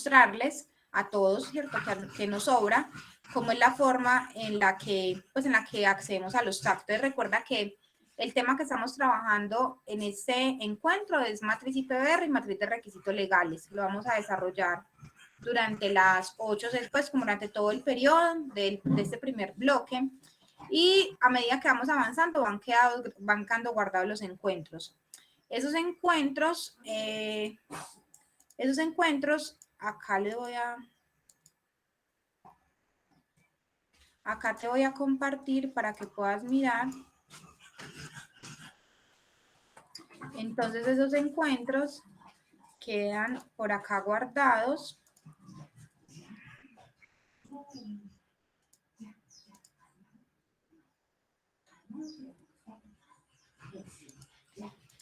mostrarles a todos, ¿cierto? Que nos sobra, cómo es la forma en la que, pues, en la que accedemos a los tags. Entonces recuerda que el tema que estamos trabajando en este encuentro es matriz IPBR y matriz de requisitos legales. Lo vamos a desarrollar durante las 8, después, como durante todo el periodo de este primer bloque. Y a medida que vamos avanzando, van quedando guardados los encuentros. Esos encuentros, acá te voy a compartir para que puedas mirar. Entonces esos encuentros quedan por acá guardados.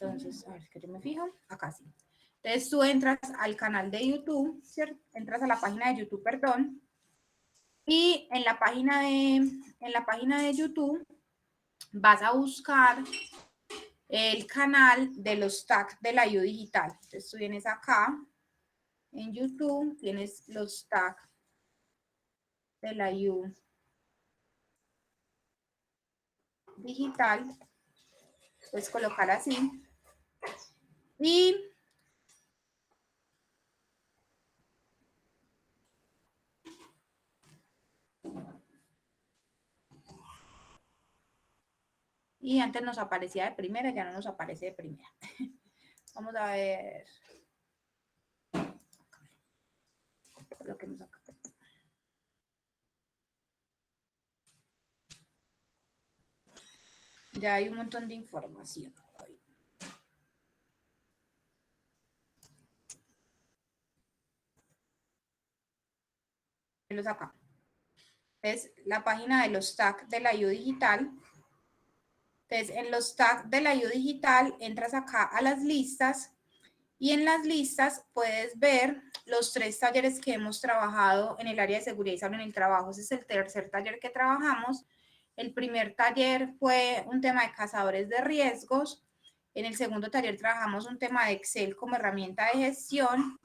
Entonces, a ver, es que yo me fijo, acá sí. Entonces tú entras al canal de YouTube, ¿cierto? Entras a la página de YouTube, perdón, y en la página de YouTube vas a buscar el canal de los tags de la IU Digital. Entonces tú vienes acá, en YouTube, tienes los tags de la IU Digital. Puedes colocar así. Y antes nos aparecía de primera, ya no nos aparece de primera. Vamos a ver. Coloquemos acá. Ya hay un montón de información. Acá. Es la página de los tags de la IU Digital. Entonces, en los tags de la IU Digital, entras acá a las listas y en las listas puedes ver los 3 talleres que hemos trabajado en el área de seguridad y salud en el trabajo. Ese es el tercer taller que trabajamos. El primer taller fue un tema de cazadores de riesgos. En el segundo taller trabajamos un tema de Excel como herramienta de gestión.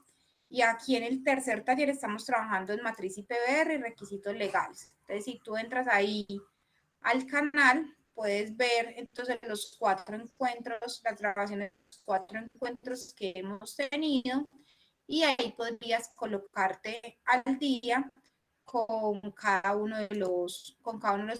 Y aquí en el tercer taller estamos trabajando en matriz IPBR y requisitos legales. Entonces, si tú entras ahí al canal, puedes ver entonces los 4 encuentros, las grabaciones de los 4 encuentros que hemos tenido, y ahí podrías colocarte al día con cada uno de los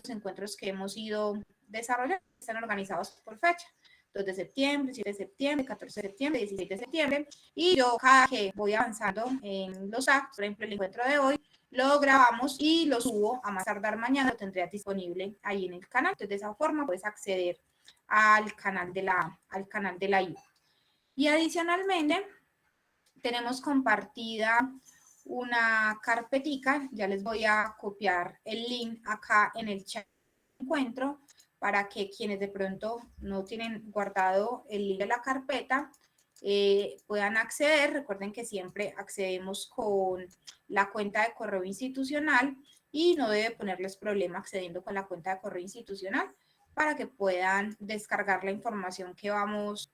encuentros que hemos ido desarrollando. Están organizados por fecha. 2 de septiembre, 7 de septiembre, 14 de septiembre, 16 de septiembre, y yo cada que voy avanzando en los actos, por ejemplo el encuentro de hoy, lo grabamos y lo subo a más tardar mañana, lo tendré disponible ahí en el canal. Entonces de esa forma puedes acceder al canal de la IU. Y adicionalmente tenemos compartida una carpetica, ya les voy a copiar el link acá en el chat de encuentro para que quienes de pronto no tienen guardado el link de la carpeta puedan acceder. Recuerden que siempre accedemos con la cuenta de correo institucional y no debe ponerles problema accediendo con la cuenta de correo institucional para que puedan descargar la información que vamos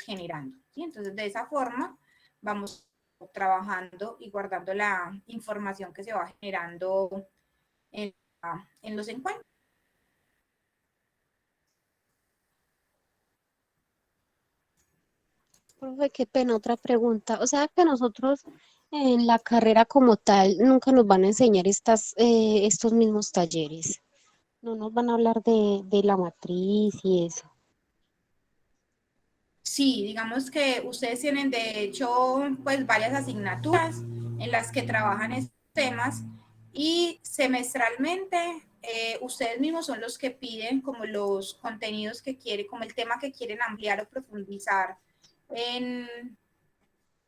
generando, ¿sí? Entonces, de esa forma vamos trabajando y guardando la información que se va generando en los encuentros. Profe, qué pena, otra pregunta. O sea que nosotros en la carrera como tal nunca nos van a enseñar estos mismos talleres. No nos van a hablar de la matriz y eso. Sí, digamos que ustedes tienen de hecho pues varias asignaturas en las que trabajan estos temas y semestralmente ustedes mismos son los que piden como los contenidos que quieren, como el tema que quieren ampliar o profundizar en,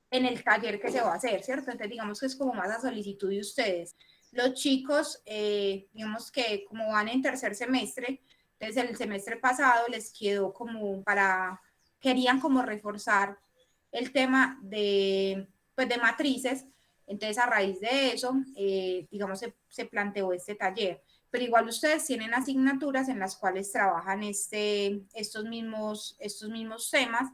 en el taller que se va a hacer, ¿cierto? Entonces digamos que es como más a solicitud de ustedes. Los chicos, digamos que como van en tercer semestre, entonces el semestre pasado les quedó como querían como reforzar el tema pues de matrices, entonces a raíz de eso, digamos, se planteó este taller. Pero igual ustedes tienen asignaturas en las cuales trabajan estos mismos temas.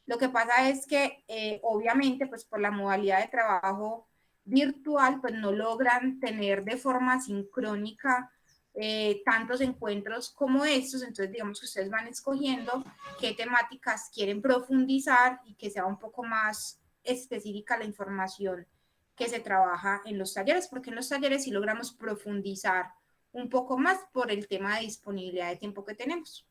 Lo que pasa es que, obviamente, pues por la modalidad de trabajo virtual, pues no logran tener de forma sincrónica tantos encuentros como estos. Entonces digamos que ustedes van escogiendo qué temáticas quieren profundizar y que sea un poco más específica la información que se trabaja en los talleres, porque en los talleres sí logramos profundizar un poco más por el tema de disponibilidad de tiempo que tenemos.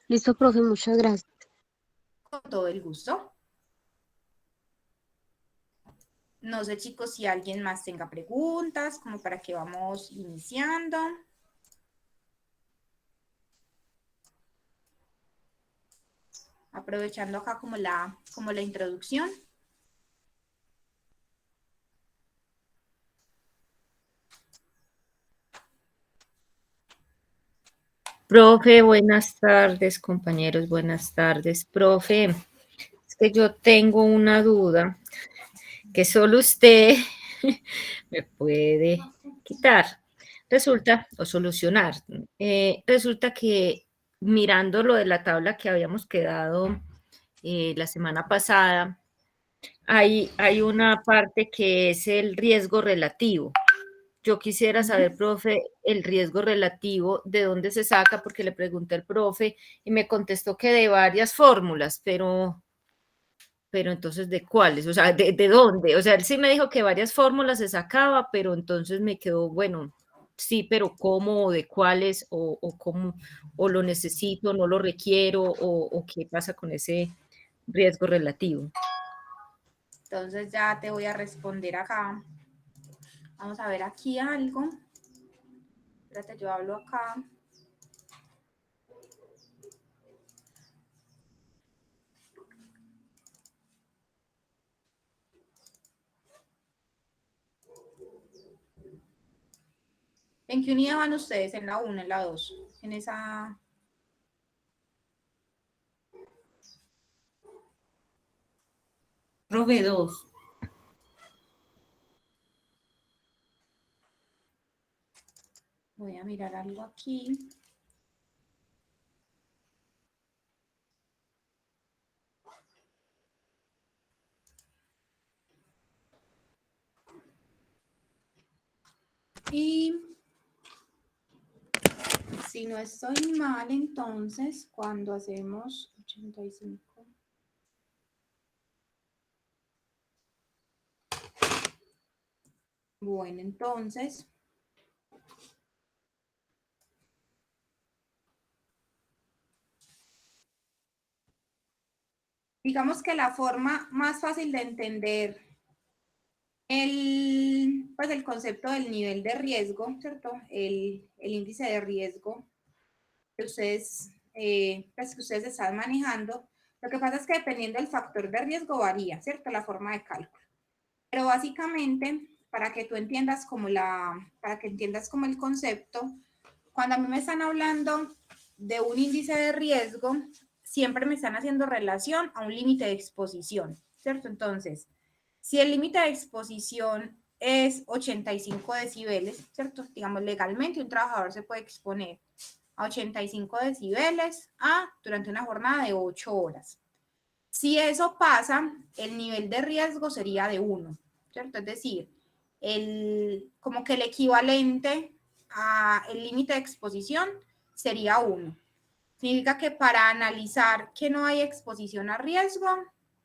Listo, profe, muchas gracias. Con todo el gusto. No sé, chicos, si alguien más tenga preguntas, como para que vamos iniciando. Aprovechando acá como la introducción. Profe, buenas tardes, compañeros, buenas tardes. Profe, es que yo tengo una duda que solo usted me puede quitar. Resulta, o solucionar. Resulta que mirando lo de la tabla que habíamos quedado la semana pasada, hay una parte que es el riesgo relativo. Yo quisiera saber, profe, el riesgo relativo, de dónde se saca, porque le pregunté al profe y me contestó que de varias fórmulas, pero entonces, ¿de cuáles? O sea, ¿de dónde? O sea, él sí me dijo que varias fórmulas se sacaba, pero entonces me quedó, bueno, sí, pero ¿cómo? ¿O de cuáles? ¿O cómo? ¿O lo necesito? ¿No lo requiero? ¿O qué pasa con ese riesgo relativo? Entonces ya te voy a responder acá. Vamos a ver aquí algo. Espérate, yo hablo acá. ¿En qué unidad van ustedes? ¿En la 1, en la 2? En esa... Profe, 2. Voy a mirar algo aquí. Y si no estoy mal, entonces, cuando hacemos 85. Bueno, entonces, digamos que la forma más fácil de entender pues el concepto del nivel de riesgo, ¿cierto? El índice de riesgo que ustedes, pues que ustedes están manejando. Lo que pasa es que dependiendo del factor de riesgo varía, ¿cierto? La forma de cálculo. Pero básicamente, para que tú entiendas para que entiendas como el concepto, cuando a mí me están hablando de un índice de riesgo, siempre me están haciendo relación a un límite de exposición, ¿cierto? Entonces, si el límite de exposición es 85 decibeles, ¿cierto? Digamos, legalmente un trabajador se puede exponer a 85 decibeles durante una jornada de 8 horas. Si eso pasa, el nivel de riesgo sería de 1, ¿cierto? Es decir, como que el equivalente al límite de exposición sería 1. Significa que para analizar que no hay exposición a riesgo,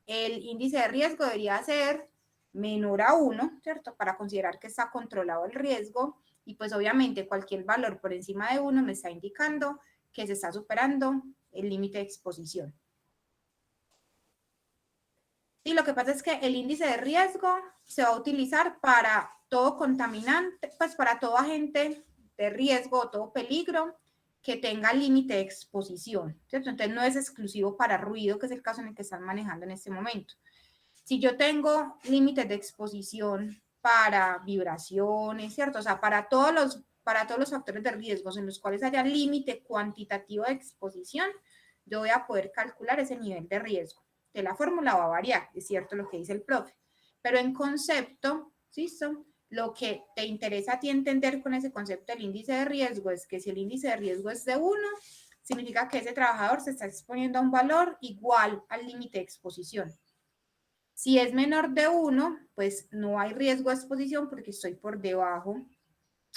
el índice de riesgo debería ser menor a 1, ¿cierto? Para considerar que está controlado el riesgo y pues obviamente cualquier valor por encima de 1 me está indicando que se está superando el límite de exposición. Y lo que pasa es que el índice de riesgo se va a utilizar para todo contaminante, pues para todo agente de riesgo o todo peligro que tenga límite de exposición, ¿cierto? Entonces no es exclusivo para ruido, que es el caso en el que están manejando en este momento. Si yo tengo límites de exposición para vibraciones, ¿cierto? O sea, para todos los factores de riesgos en los cuales haya límite cuantitativo de exposición, yo voy a poder calcular ese nivel de riesgo. Que la fórmula va a variar, es cierto lo que dice el profe, pero en concepto, ¿sí? Lo que te interesa a ti entender con ese concepto del índice de riesgo es que si el índice de riesgo es de 1, significa que ese trabajador se está exponiendo a un valor igual al límite de exposición. Si es menor de 1, pues no hay riesgo de exposición porque estoy por debajo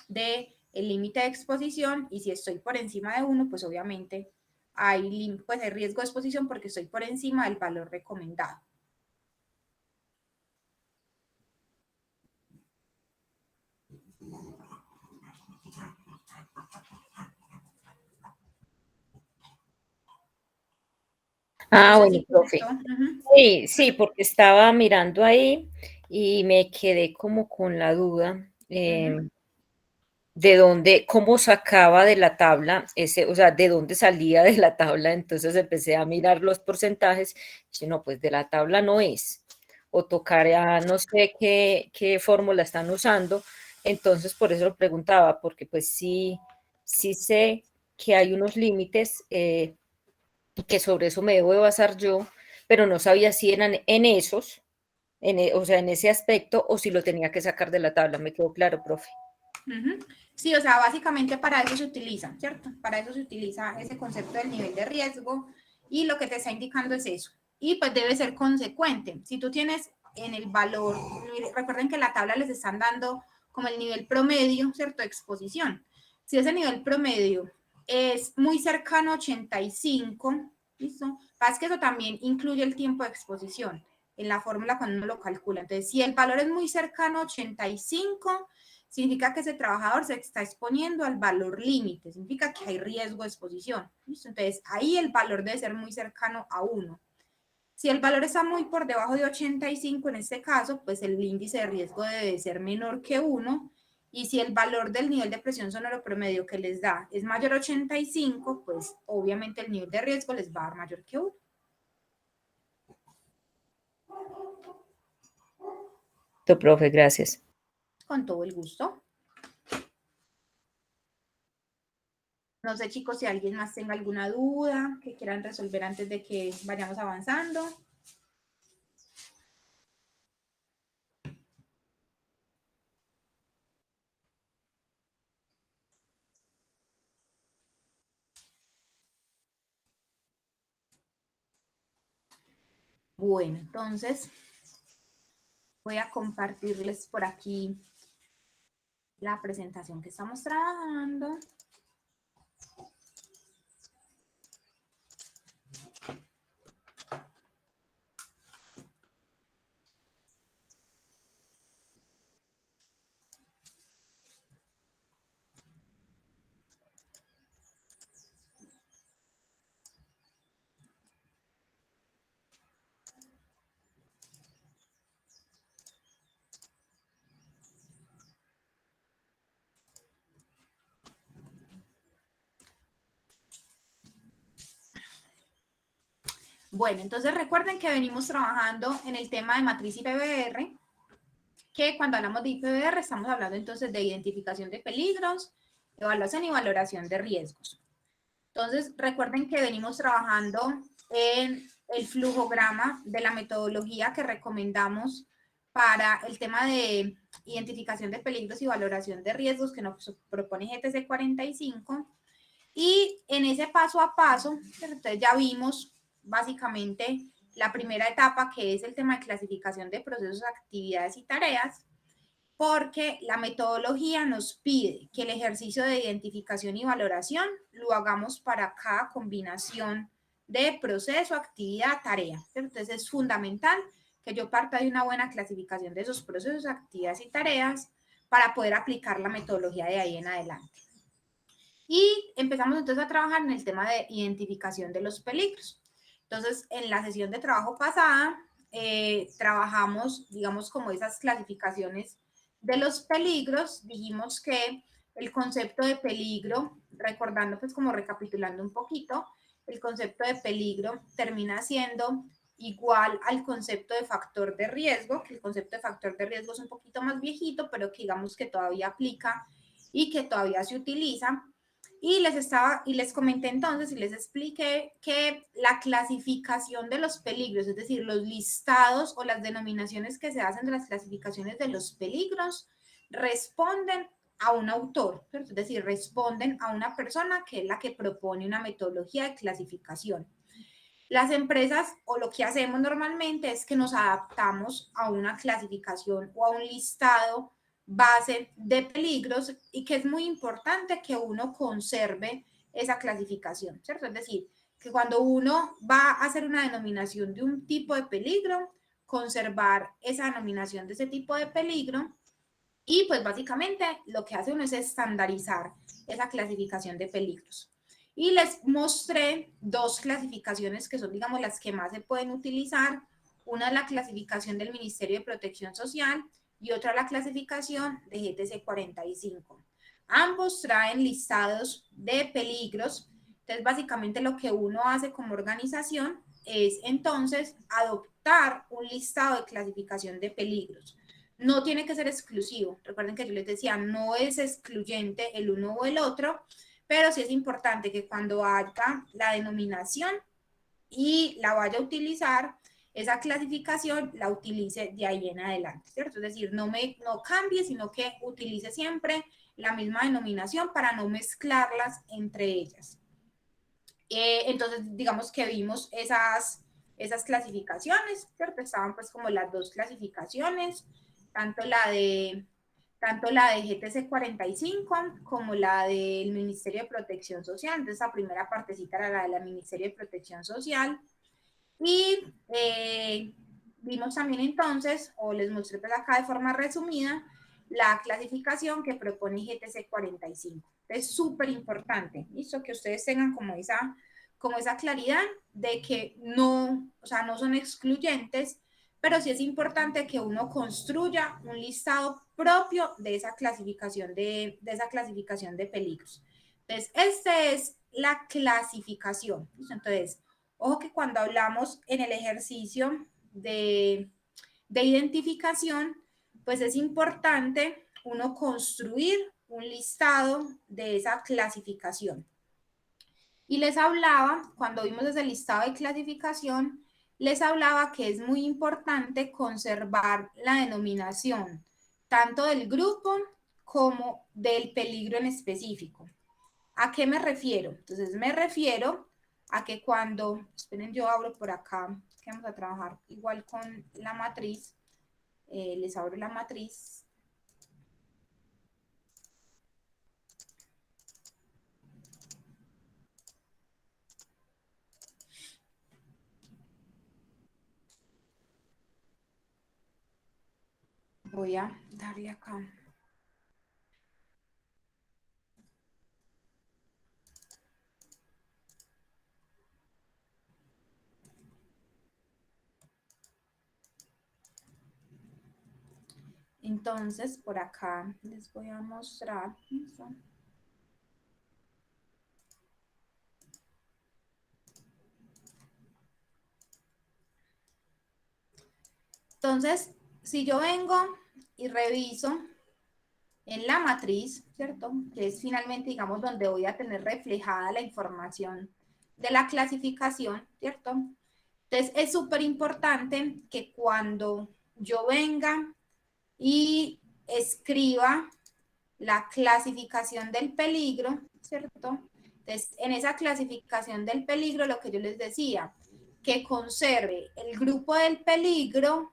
del límite de exposición, y si estoy por encima de 1, pues obviamente hay riesgo de exposición porque estoy por encima del valor recomendado. Ah, No sé bueno, si con profe. esto, Sí, sí, porque estaba mirando ahí y me quedé como con la duda de dónde, cómo sacaba de la tabla ese, o sea, de dónde salía de la tabla. Entonces empecé a mirar los porcentajes. Y no, pues de la tabla no es. O tocaría, no sé qué fórmula están usando. Entonces por eso lo preguntaba, porque pues sí sé que hay unos límites que sobre eso me debo de basar yo, pero no sabía si eran en esos, o sea, en ese aspecto, o si lo tenía que sacar de la tabla. Me quedó claro, profe. Sí, o sea, básicamente para eso se utiliza, ¿cierto? Para eso se utiliza ese concepto del nivel de riesgo, y lo que te está indicando es eso. Y pues debe ser consecuente. Si tú tienes en el valor, recuerden que la tabla les están dando como el nivel promedio, ¿cierto? De exposición. Si ese nivel promedio es muy cercano a 85, ¿listo? Pasa que eso también incluye el tiempo de exposición en la fórmula cuando uno lo calcula. Entonces, si el valor es muy cercano a 85, significa que ese trabajador se está exponiendo al valor límite, significa que hay riesgo de exposición. ¿Listo? Entonces, ahí el valor debe ser muy cercano a 1. Si el valor está muy por debajo de 85, en este caso, pues el índice de riesgo debe ser menor que 1. Y si el valor del nivel de presión sonoro promedio que les da es mayor a 85, pues obviamente el nivel de riesgo les va a dar mayor que 1. Profe, gracias. Con todo el gusto. No sé, chicos, si alguien más tenga alguna duda que quieran resolver antes de que vayamos avanzando. Bueno, entonces voy a compartirles por aquí la presentación que estamos trabajando. Bueno, entonces recuerden que venimos trabajando en el tema de matriz IPBR, que cuando hablamos de IPBR estamos hablando entonces de identificación de peligros, evaluación y valoración de riesgos. Entonces, recuerden que venimos trabajando en el flujograma de la metodología que recomendamos para el tema de identificación de peligros y valoración de riesgos que nos propone GTC 45. Y en ese paso a paso, entonces ya vimos básicamente la primera etapa, que es el tema de clasificación de procesos, actividades y tareas, porque la metodología nos pide que el ejercicio de identificación y valoración lo hagamos para cada combinación de proceso, actividad, tarea. Entonces es fundamental que yo parta de una buena clasificación de esos procesos, actividades y tareas para poder aplicar la metodología de ahí en adelante. Y empezamos entonces a trabajar en el tema de identificación de los peligros. Entonces, en la sesión de trabajo pasada, trabajamos, digamos, como esas clasificaciones de los peligros. Dijimos que el concepto de peligro, recordando, pues como recapitulando un poquito, el concepto de peligro termina siendo igual al concepto de factor de riesgo, que el concepto de factor de riesgo es un poquito más viejito, pero que digamos que todavía aplica y que todavía se utiliza. Y les comenté entonces y les expliqué que la clasificación de los peligros, es decir, los listados o las denominaciones que se hacen de las clasificaciones de los peligros, responden a un autor, ¿cierto? Es decir, responden a una persona que es la que propone una metodología de clasificación. Las empresas, o lo que hacemos normalmente, es que nos adaptamos a una clasificación o a un listado base de peligros, y que es muy importante que uno conserve esa clasificación, ¿cierto? Es decir, que cuando uno va a hacer una denominación de un tipo de peligro, conservar esa denominación de ese tipo de peligro, y pues básicamente lo que hace uno es estandarizar esa clasificación de peligros. Y les mostré dos clasificaciones que son, digamos, las que más se pueden utilizar. Una es la clasificación del Ministerio de Protección Social y otra la clasificación de GTC 45. Ambos traen listados de peligros. Entonces, básicamente lo que uno hace como organización es entonces adoptar un listado de clasificación de peligros. No tiene que ser exclusivo. Recuerden que yo les decía, no es excluyente el uno o el otro, pero sí es importante que cuando haga la denominación y la vaya a utilizar, esa clasificación la utilice de ahí en adelante, ¿cierto? Es decir, no cambie, sino que utilice siempre la misma denominación para no mezclarlas entre ellas. Entonces, digamos que vimos esas clasificaciones, ¿cierto? Estaban pues como las dos clasificaciones, tanto la de GTC 45 como la del Ministerio de Protección Social. Entonces, la primera partecita era la del Ministerio de Protección Social. Y vimos también entonces, o les mostré pues acá de forma resumida, la clasificación que propone GTC 45. Es súper importante, ¿listo? Que ustedes tengan como esa claridad de que no, o sea, no son excluyentes, pero sí es importante que uno construya un listado propio de esa clasificación esa clasificación de peligros. Entonces, esta es la clasificación. ¿Listo? Entonces, ojo que cuando hablamos en el ejercicio de identificación, pues es importante uno construir un listado de esa clasificación. Y les hablaba, cuando vimos ese listado de clasificación, les hablaba que es muy importante conservar la denominación, tanto del grupo como del peligro en específico. ¿A qué me refiero? Entonces me refiero a que cuando, esperen, yo abro por acá, que vamos a trabajar igual con la matriz, les abro la matriz. Voy a darle acá. Entonces, por acá les voy a mostrar. Entonces, si yo vengo y reviso en la matriz, ¿cierto? Que es finalmente, digamos, donde voy a tener reflejada la información de la clasificación, ¿cierto? Entonces, es súper importante que cuando yo venga y escriba la clasificación del peligro, ¿cierto? Entonces, en esa clasificación del peligro, lo que yo les decía, que conserve el grupo del peligro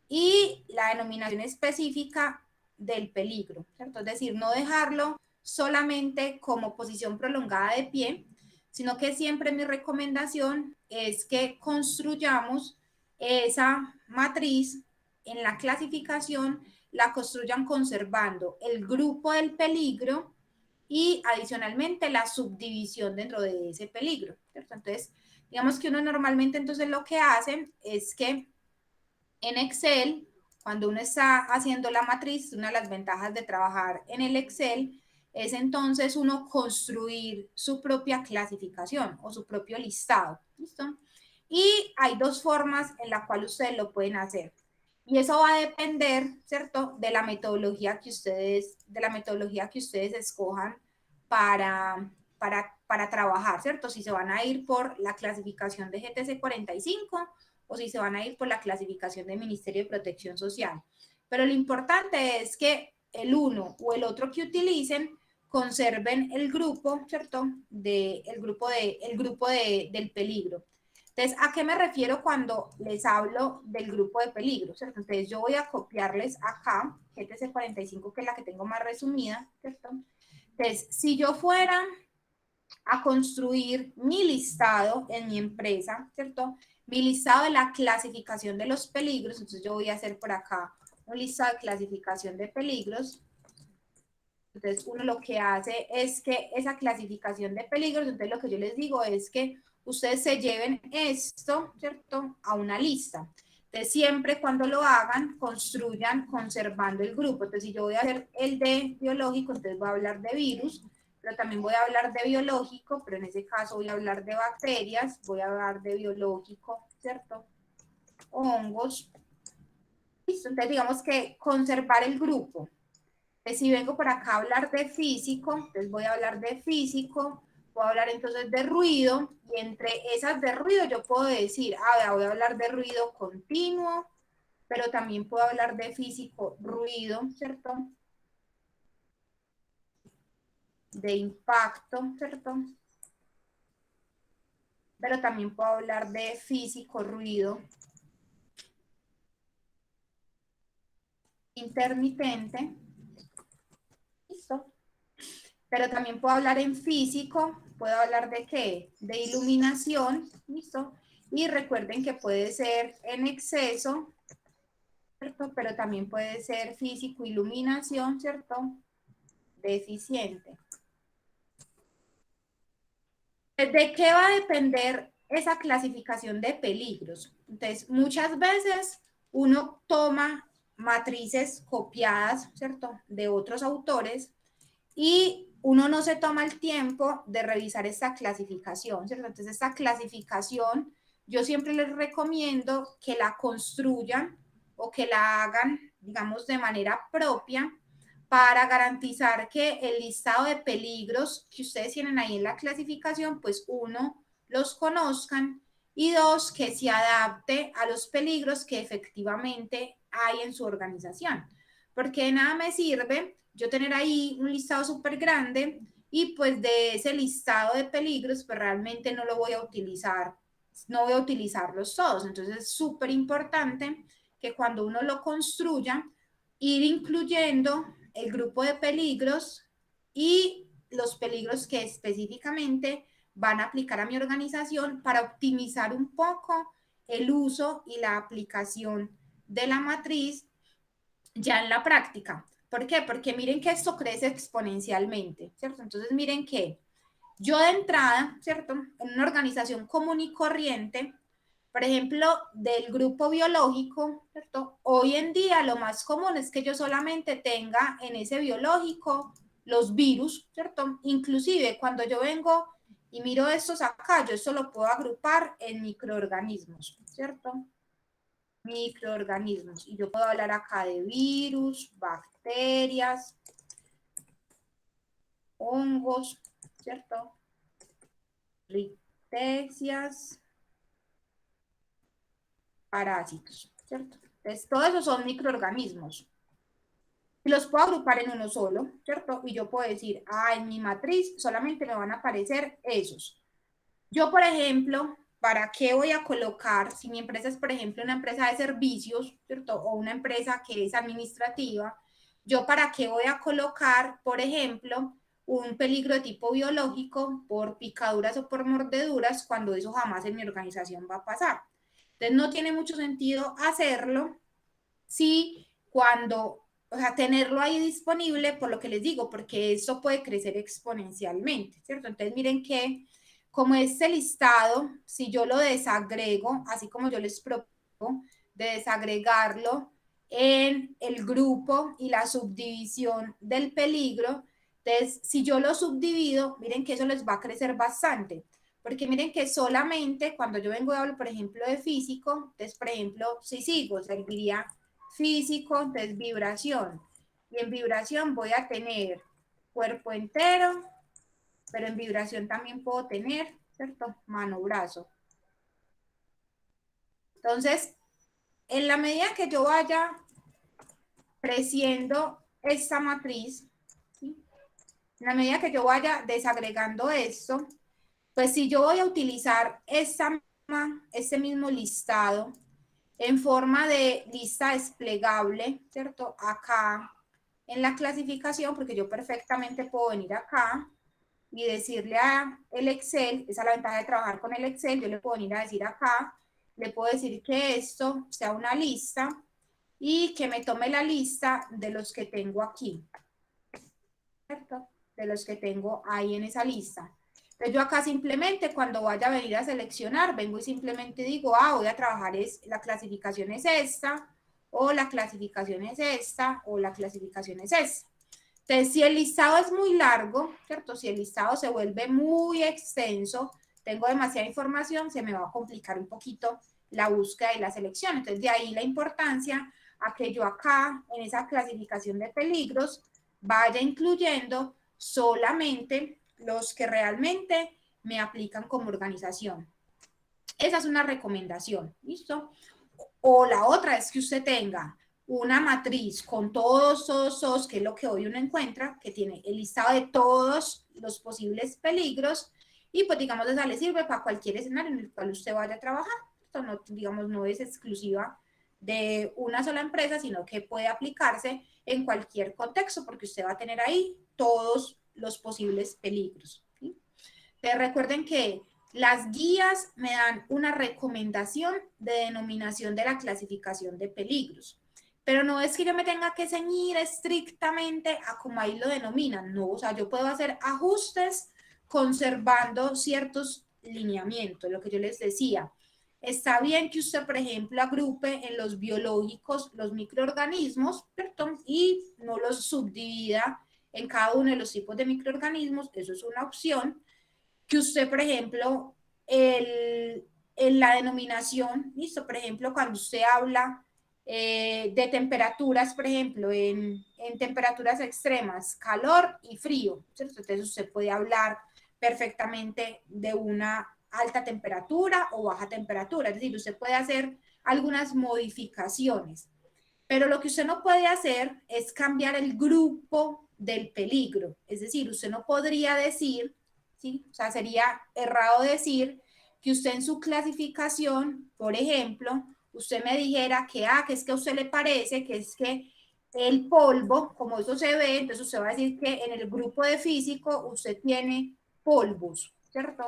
y la denominación específica del peligro, ¿cierto? Es decir, no dejarlo solamente como posición prolongada de pie, sino que siempre mi recomendación es que construyamos esa matriz en la clasificación, la construyan conservando el grupo del peligro y adicionalmente la subdivisión dentro de ese peligro, ¿cierto? Entonces, digamos que uno normalmente entonces lo que hace es que en Excel, cuando uno está haciendo la matriz, una de las ventajas de trabajar en el Excel es entonces uno construir su propia clasificación o su propio listado, ¿listo? Y hay dos formas en la cual ustedes lo pueden hacer. Y eso va a depender, ¿cierto? De la metodología que ustedes escojan para trabajar, ¿cierto? Si se van a ir por la clasificación de GTC 45 o si se van a ir por la clasificación del Ministerio de Protección Social. Pero lo importante es que el uno o el otro que utilicen, conserven el grupo, ¿cierto? El grupo del peligro. Entonces, ¿a qué me refiero cuando les hablo del grupo de peligro? ¿Cierto? Entonces, yo voy a copiarles acá, GTC 45, que es la que tengo más resumida, ¿cierto? Entonces, si yo fuera a construir mi listado en mi empresa, ¿cierto? Mi listado de la clasificación de los peligros, entonces yo voy a hacer por acá un listado de clasificación de peligros. Entonces uno lo que hace es que esa clasificación de peligros, entonces lo que yo les digo es que ustedes se lleven esto, ¿cierto? A una lista. Entonces siempre cuando lo hagan, construyan conservando el grupo. Entonces si yo voy a hacer el de biológico, entonces voy a hablar de virus, pero también voy a hablar de biológico, pero en ese caso voy a hablar de bacterias, voy a hablar de biológico, ¿cierto? Hongos. Listo, entonces digamos que conservar el grupo. Si vengo por acá a hablar de físico, entonces voy a hablar de físico, voy a hablar entonces de ruido, y entre esas de ruido yo puedo decir, voy a hablar de ruido continuo, pero también puedo hablar de físico ruido, ¿cierto? De impacto, ¿cierto? Pero también puedo hablar de físico ruido intermitente. ¿Listo? Pero también puedo hablar en físico, puedo hablar de qué, de iluminación, ¿listo? Y recuerden que puede ser en exceso, ¿cierto? Pero también puede ser físico, iluminación, ¿cierto? Deficiente. ¿De qué va a depender esa clasificación de peligros? Entonces, muchas veces uno toma matrices copiadas, ¿cierto? De otros autores, y uno no se toma el tiempo de revisar esta clasificación, ¿cierto? Entonces, esta clasificación yo siempre les recomiendo que la construyan o que la hagan, digamos, de manera propia para garantizar que el listado de peligros que ustedes tienen ahí en la clasificación, pues uno, los conozcan, y dos, que se adapte a los peligros que efectivamente hay en su organización. Porque de nada me sirve yo tener ahí un listado súper grande y pues de ese listado de peligros pues realmente no lo voy a utilizar, no voy a utilizarlos todos. Entonces es súper importante que cuando uno lo construya, ir incluyendo el grupo de peligros y los peligros que específicamente van a aplicar a mi organización para optimizar un poco el uso y la aplicación de la matriz ya en la práctica. ¿Por qué? Porque miren que esto crece exponencialmente, ¿cierto? Entonces miren que yo de entrada, ¿cierto? En una organización común y corriente, por ejemplo, del grupo biológico, ¿cierto? Hoy en día lo más común es que yo solamente tenga en ese biológico los virus, ¿cierto? Inclusive cuando yo vengo y miro estos acá, yo esto lo puedo agrupar en microorganismos, ¿cierto? Microorganismos. Y yo puedo hablar acá de virus, bacterias, hongos, ¿cierto? Rictesias, parásitos, ¿cierto? Entonces, todos esos son microorganismos. Y los puedo agrupar en uno solo, ¿cierto? Y yo puedo decir, en mi matriz solamente me van a aparecer esos. Yo, por ejemplo, ¿para qué voy a colocar, si mi empresa es, por ejemplo, una empresa de servicios, ¿cierto? O una empresa que es administrativa, yo para qué voy a colocar, por ejemplo, un peligro de tipo biológico por picaduras o por mordeduras cuando eso jamás en mi organización va a pasar? Entonces no tiene mucho sentido hacerlo si cuando, o sea, tenerlo ahí disponible, por lo que les digo, porque eso puede crecer exponencialmente, ¿cierto? Entonces miren que como este listado, si yo lo desagrego, así como yo les propongo, de desagregarlo en el grupo y la subdivisión del peligro, entonces si yo lo subdivido, miren que eso les va a crecer bastante. Porque miren que solamente cuando yo vengo y hablo, por ejemplo, de físico, entonces, por ejemplo, si sigo, serviría físico, entonces vibración. Y en vibración voy a tener cuerpo entero, pero en vibración también puedo tener, ¿cierto? Mano, brazo. Entonces, en la medida que yo vaya creciendo esta matriz, ¿sí? En la medida que yo vaya desagregando esto, pues si yo voy a utilizar este mismo listado en forma de lista desplegable, ¿cierto? Acá en la clasificación, porque yo perfectamente puedo venir acá y decirle a el Excel, esa es la ventaja de trabajar con el Excel, yo le puedo venir a decir acá, le puedo decir que esto sea una lista y que me tome la lista de los que tengo aquí, ¿cierto? De los que tengo ahí en esa lista. Entonces yo acá simplemente cuando vaya a venir a seleccionar, vengo y simplemente digo, voy a trabajar, la clasificación es esta, o la clasificación es esta, o la clasificación es esta. Entonces, si el listado es muy largo, ¿cierto? Si el listado se vuelve muy extenso, tengo demasiada información, se me va a complicar un poquito la búsqueda y la selección. Entonces, de ahí la importancia a que yo acá, en esa clasificación de peligros, vaya incluyendo solamente los que realmente me aplican como organización. Esa es una recomendación, ¿listo? O la otra es que usted tenga una matriz con todos, que es lo que hoy uno encuentra, que tiene el listado de todos los posibles peligros y pues digamos esa le sirve para cualquier escenario en el cual usted vaya a trabajar. Esto no, digamos, no es exclusiva de una sola empresa, sino que puede aplicarse en cualquier contexto porque usted va a tener ahí todos los posibles peligros. ¿Sí? Te recuerden que las guías me dan una recomendación de denominación de la clasificación de peligros, pero no es que yo me tenga que ceñir estrictamente a como ahí lo denominan, no, o sea, yo puedo hacer ajustes conservando ciertos lineamientos, lo que yo les decía. Está bien que usted, por ejemplo, agrupe en los biológicos los microorganismos, ¿cierto? Y no los subdivida en cada uno de los tipos de microorganismos, eso es una opción, que usted, por ejemplo, en la denominación, listo, por ejemplo, cuando usted habla de temperaturas, por ejemplo, en temperaturas extremas, calor y frío, ¿cierto? Entonces usted puede hablar perfectamente de una alta temperatura o baja temperatura, es decir, usted puede hacer algunas modificaciones, pero lo que usted no puede hacer es cambiar el grupo del peligro, es decir, usted no podría decir, ¿sí? O sea, sería errado decir que usted en su clasificación, por ejemplo, usted me dijera que es que a usted le parece que es que el polvo, como eso se ve, entonces usted va a decir que en el grupo de físico usted tiene polvos, ¿cierto?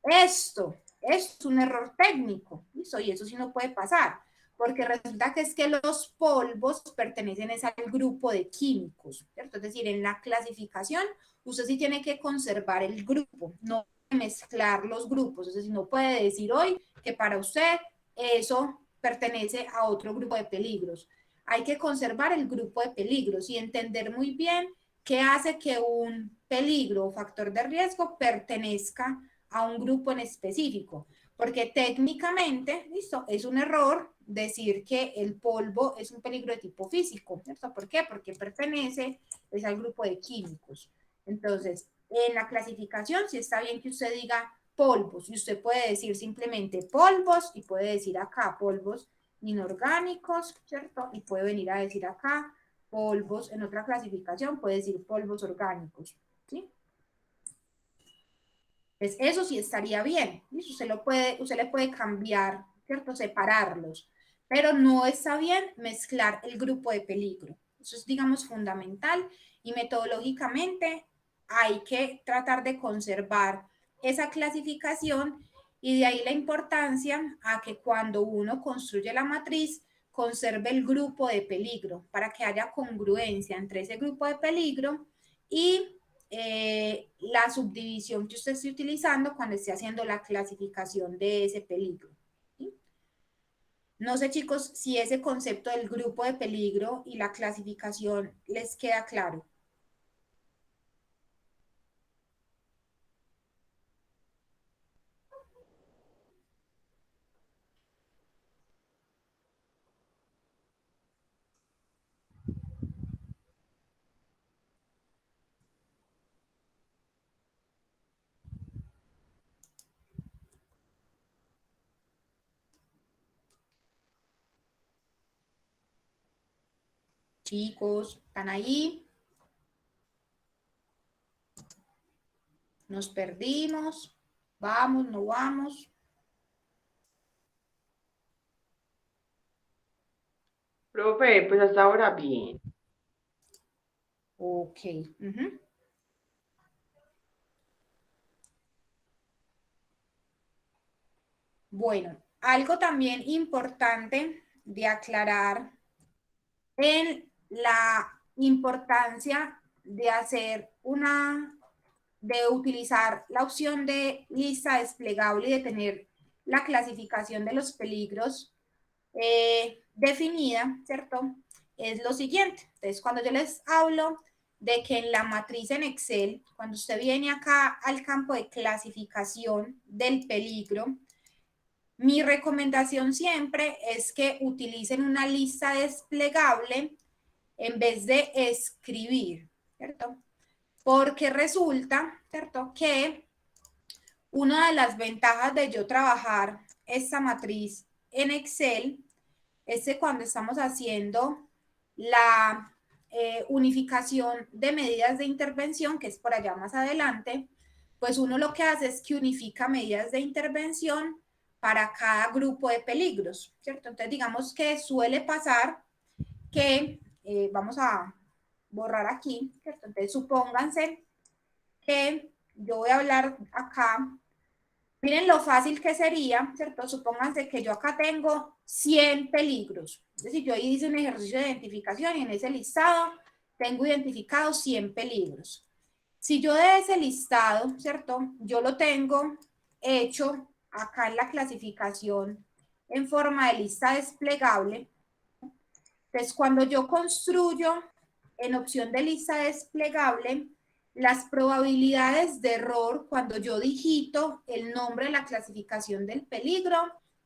Esto es un error técnico, ¿listo? Y eso sí no puede pasar, porque resulta que es que los polvos pertenecen al grupo de químicos, ¿cierto? Es decir, en la clasificación usted sí tiene que conservar el grupo, no mezclar los grupos, es decir, no puede decir hoy que para usted eso pertenece a otro grupo de peligros. Hay que conservar el grupo de peligros y entender muy bien qué hace que un peligro o factor de riesgo pertenezca a un grupo en específico, porque técnicamente, listo, es un error decir que el polvo es un peligro de tipo físico, ¿cierto? ¿Por qué? Porque pertenece al grupo de químicos. Entonces, en la clasificación sí está bien que usted diga polvos, y usted puede decir simplemente polvos, y puede decir acá polvos inorgánicos, ¿cierto? Y puede venir a decir acá polvos, en otra clasificación puede decir polvos orgánicos, ¿sí? Pues eso sí estaría bien. Usted le puede cambiar, ¿cierto? Separarlos. Pero no está bien mezclar el grupo de peligro. Eso es, digamos, fundamental y metodológicamente hay que tratar de conservar esa clasificación y de ahí la importancia a que cuando uno construye la matriz conserve el grupo de peligro para que haya congruencia entre ese grupo de peligro y la subdivisión que usted esté utilizando cuando esté haciendo la clasificación de ese peligro. ¿Sí? No sé, chicos, si ese concepto del grupo de peligro y la clasificación les queda claro. Chicos, ¿están ahí? Nos perdimos. Vamos, no vamos. Profe, pues hasta ahora bien. Ok. Bueno, algo también importante de aclarar en la importancia de hacer de utilizar la opción de lista desplegable y de tener la clasificación de los peligros definida, ¿cierto? Es lo siguiente. Entonces, cuando yo les hablo de que en la matriz en Excel, cuando usted viene acá al campo de clasificación del peligro, mi recomendación siempre es que utilicen una lista desplegable en vez de escribir, ¿cierto? Porque resulta, ¿cierto? Que una de las ventajas de yo trabajar esta matriz en Excel es que cuando estamos haciendo la unificación de medidas de intervención, que es por allá más adelante, pues uno lo que hace es que unifica medidas de intervención para cada grupo de peligros, ¿cierto? Entonces, digamos que suele pasar que, vamos a borrar aquí, ¿cierto? Entonces, supónganse que yo voy a hablar acá. Miren lo fácil que sería, ¿cierto? Supónganse que yo acá tengo 100 peligros. Es decir, yo hice un ejercicio de identificación y en ese listado tengo identificados 100 peligros. Si yo de ese listado, ¿cierto? Yo lo tengo hecho acá en la clasificación en forma de lista desplegable. Entonces, cuando yo construyo en opción de lista desplegable, las probabilidades de error cuando yo digito el nombre de la clasificación del peligro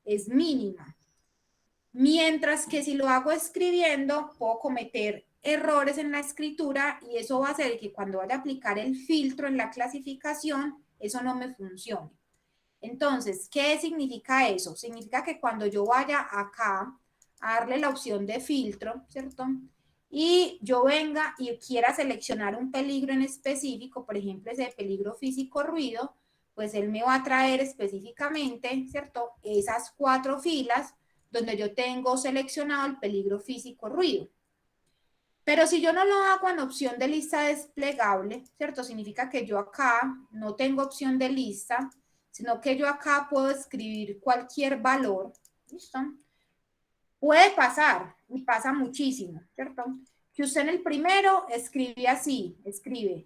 es mínima. Mientras que si lo hago escribiendo, puedo cometer errores en la escritura y eso va a hacer que cuando vaya a aplicar el filtro en la clasificación, eso no me funcione. Entonces, ¿qué significa eso? Significa que cuando yo vaya acá a darle la opción de filtro, ¿cierto? Y yo venga y quiera seleccionar un peligro en específico, por ejemplo, ese peligro físico ruido, pues él me va a traer específicamente, ¿cierto? Esas 4 filas donde yo tengo seleccionado el peligro físico ruido. Pero si yo no lo hago en opción de lista desplegable, ¿cierto? Significa que yo acá no tengo opción de lista, sino que yo acá puedo escribir cualquier valor, ¿listo? Puede pasar, y pasa muchísimo, ¿cierto? Que usted en el primero escribe así, escribe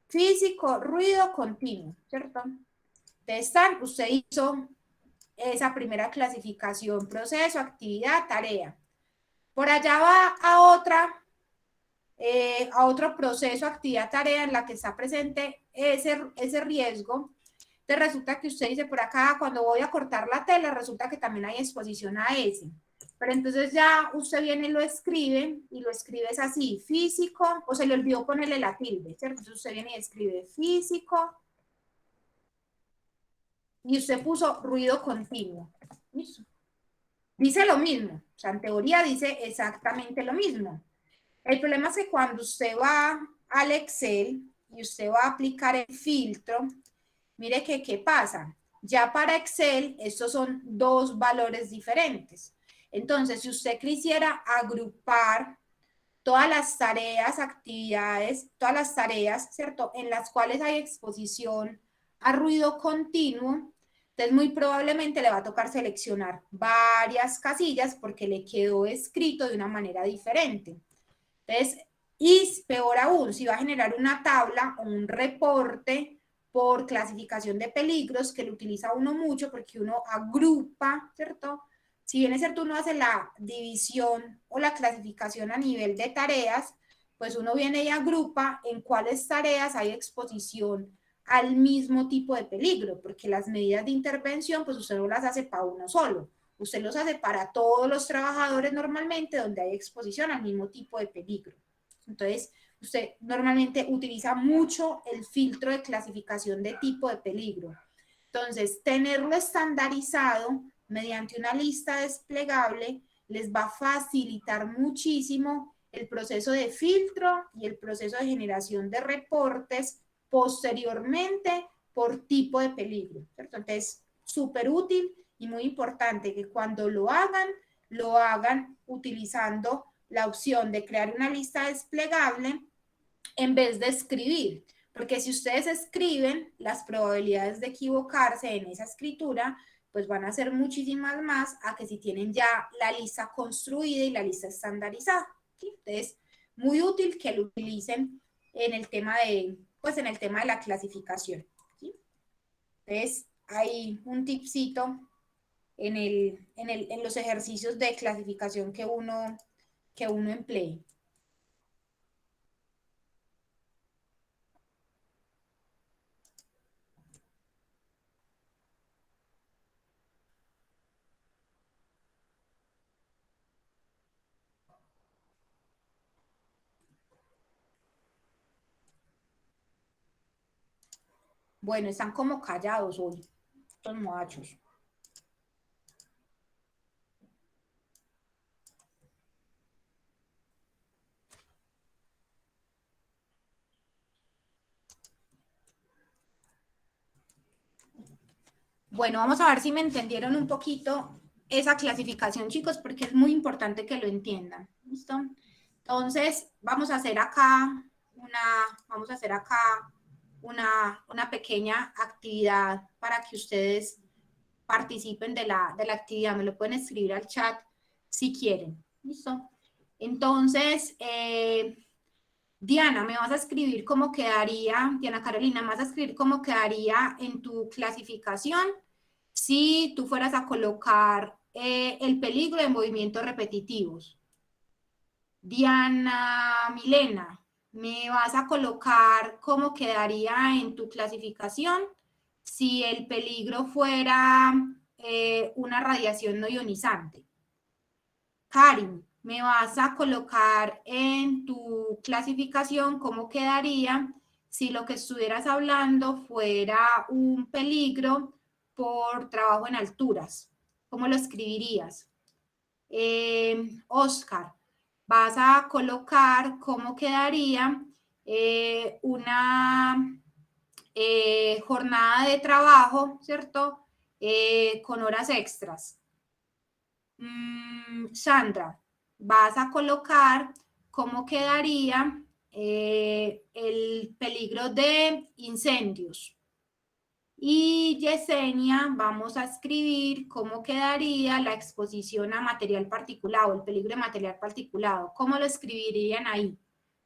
físico, ruido continuo, ¿cierto? Entonces, usted hizo esa primera clasificación, proceso, actividad, tarea. Por allá va a otro proceso, actividad, tarea en la que está presente ese riesgo. Entonces resulta que usted dice por acá, cuando voy a cortar la tela, resulta que también hay exposición a ese. Pero entonces ya usted viene y lo escribe es así, físico, o se le olvidó ponerle la tilde, ¿cierto? Entonces usted viene y escribe físico y usted puso ruido continuo. ¿Listo? Dice lo mismo, o sea, en teoría dice exactamente lo mismo. El problema es que cuando usted va al Excel y usted va a aplicar el filtro, mire que qué pasa. Ya para Excel, estos son 2 valores diferentes. Entonces, si usted quisiera agrupar todas las tareas, actividades, todas las tareas, ¿cierto? En las cuales hay exposición a ruido continuo, entonces muy probablemente le va a tocar seleccionar varias casillas porque le quedó escrito de una manera diferente. Entonces, y peor aún, si va a generar una tabla o un reporte por clasificación de peligros, que lo utiliza uno mucho porque uno agrupa, ¿cierto? Si bien es cierto, uno hace la división o la clasificación a nivel de tareas, pues uno viene y agrupa en cuáles tareas hay exposición al mismo tipo de peligro, porque las medidas de intervención, pues usted no las hace para uno solo, usted los hace para todos los trabajadores normalmente donde hay exposición al mismo tipo de peligro. Entonces, usted normalmente utiliza mucho el filtro de clasificación de tipo de peligro. Entonces, tenerlo estandarizado mediante una lista desplegable les va a facilitar muchísimo el proceso de filtro y el proceso de generación de reportes posteriormente por tipo de peligro, ¿cierto? Entonces, súper útil y muy importante que cuando lo hagan utilizando la opción de crear una lista desplegable en vez de escribir, porque si ustedes escriben, las probabilidades de equivocarse en esa escritura pues van a ser muchísimas más a que si tienen ya la lista construida y la lista estandarizada, ¿sí? Entonces, muy útil que lo utilicen en el tema de, pues en el tema de la clasificación, ¿sí? Entonces, hay un tipcito en los ejercicios de clasificación que uno emplee. Bueno, están como callados hoy, estos muchachos. Bueno, vamos a ver si me entendieron un poquito esa clasificación, chicos, porque es muy importante que lo entiendan. ¿Listo? Entonces, vamos a hacer acá una pequeña actividad para que ustedes participen de la actividad. Me lo pueden escribir al chat si quieren. ¿Listo? Entonces, Diana, me vas a escribir cómo quedaría, Diana Carolina, me vas a escribir cómo quedaría en tu clasificación si tú fueras a colocar el peligro de movimientos repetitivos. Diana Milena, me vas a colocar cómo quedaría en tu clasificación si el peligro fuera una radiación no ionizante. Karin, me vas a colocar en tu clasificación cómo quedaría si lo que estuvieras hablando fuera un peligro por trabajo en alturas. ¿Cómo lo escribirías? Oscar, vas a colocar cómo quedaría una jornada de trabajo, ¿cierto? Con horas extras. Sandra, vas a colocar cómo quedaría el peligro de incendios. Y Yesenia, vamos a escribir cómo quedaría la exposición a material particulado, el peligro de material particulado. ¿Cómo lo escribirían ahí?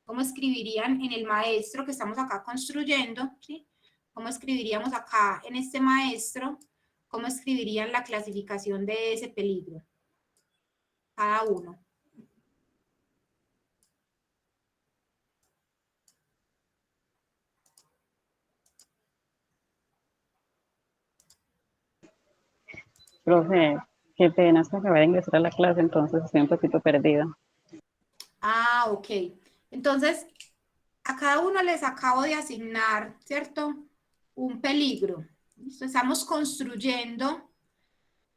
¿Cómo escribirían en el maestro que estamos acá construyendo? ¿Sí? ¿Cómo escribiríamos acá en este maestro? ¿Cómo escribirían la clasificación de ese peligro? Cada uno. Profe, qué pena, es que acabé de ingresar a la clase, entonces estoy un poquito perdida. Ah, ok. Entonces, a cada uno les acabo de asignar, ¿cierto? Un peligro. ¿Listo? Estamos construyendo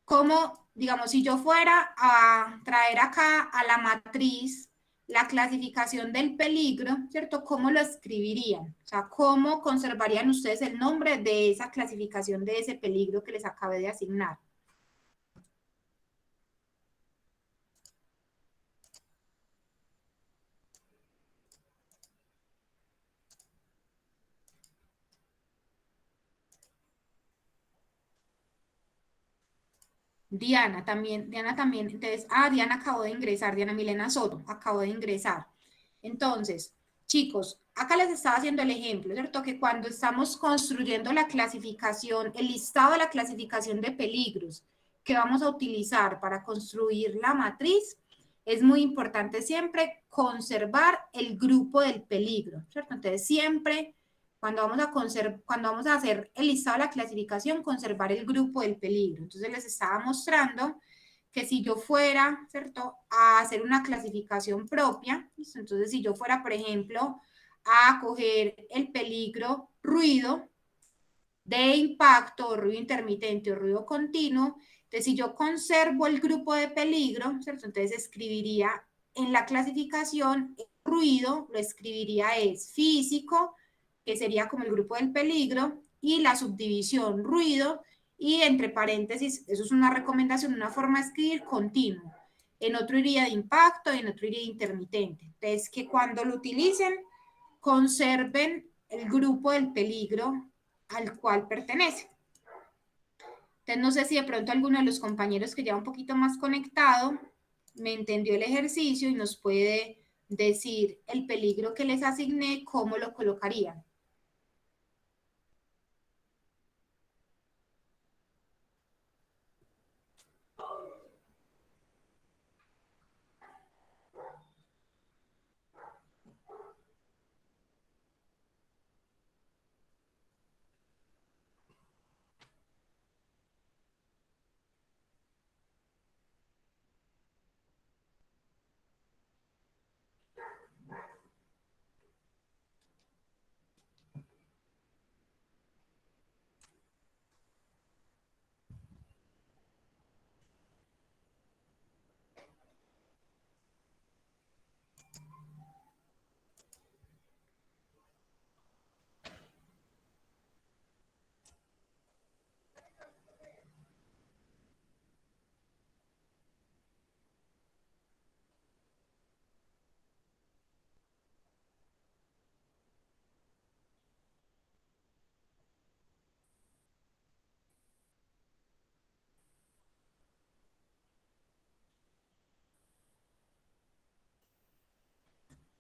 como, digamos, si yo fuera a traer acá a la matriz la clasificación del peligro, ¿cierto? ¿Cómo lo escribirían? O sea, ¿cómo conservarían ustedes el nombre de esa clasificación de ese peligro que les acabé de asignar? Diana también, entonces, Diana acabó de ingresar, Diana Milena Soto acabó de ingresar. Entonces, chicos, acá les estaba haciendo el ejemplo, ¿cierto? Que cuando estamos construyendo la clasificación, el listado de la clasificación de peligros que vamos a utilizar para construir la matriz, es muy importante siempre conservar el grupo del peligro, ¿cierto? Entonces, siempre cuando vamos a hacer el listado de la clasificación, conservar el grupo del peligro. Entonces les estaba mostrando que si yo fuera, ¿cierto?, a hacer una clasificación propia, ¿listo? Entonces si yo fuera, por ejemplo, a coger el peligro ruido de impacto, ruido intermitente o ruido continuo, entonces si yo conservo el grupo de peligro, ¿cierto?, entonces escribiría en la clasificación, el ruido lo escribiría es físico, que sería como el grupo del peligro, y la subdivisión ruido, y entre paréntesis, eso es una recomendación, una forma de escribir continuo. En otro iría de impacto y en otro iría de intermitente. Entonces, que cuando lo utilicen, conserven el grupo del peligro al cual pertenece. Entonces, no sé si de pronto alguno de los compañeros que ya un poquito más conectado me entendió el ejercicio y nos puede decir el peligro que les asigné, cómo lo colocarían.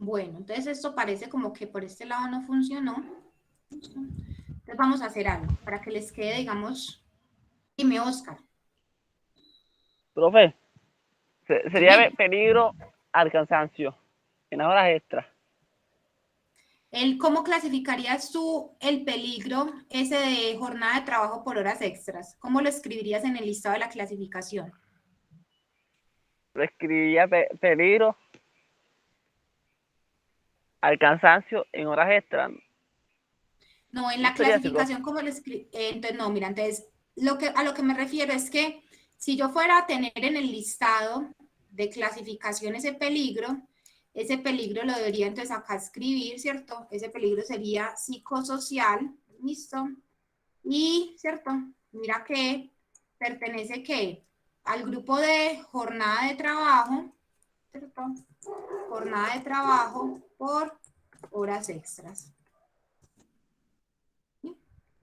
Bueno, entonces esto parece como que por este lado no funcionó. Entonces vamos a hacer algo para que les quede, digamos, dime, Oscar. Profe, sería Dime. peligro al cansancio en las horas extras. ¿Cómo clasificarías tú el peligro ese de jornada de trabajo por horas extras? ¿Cómo lo escribirías en el listado de la clasificación? Lo escribiría peligro al cansancio en horas extras. No, en No la sería así, profe. clasificación, ¿cómo lo escribí? Entonces, no, mira, entonces, a lo que me refiero es que si yo fuera a tener en el listado de clasificación ese peligro lo debería entonces acá escribir, ¿cierto? Ese peligro sería psicosocial, ¿listo? Y, ¿cierto? Mira que pertenece que al grupo de jornada de trabajo, ¿cierto? Jornada de trabajo por horas extras. ¿Sí?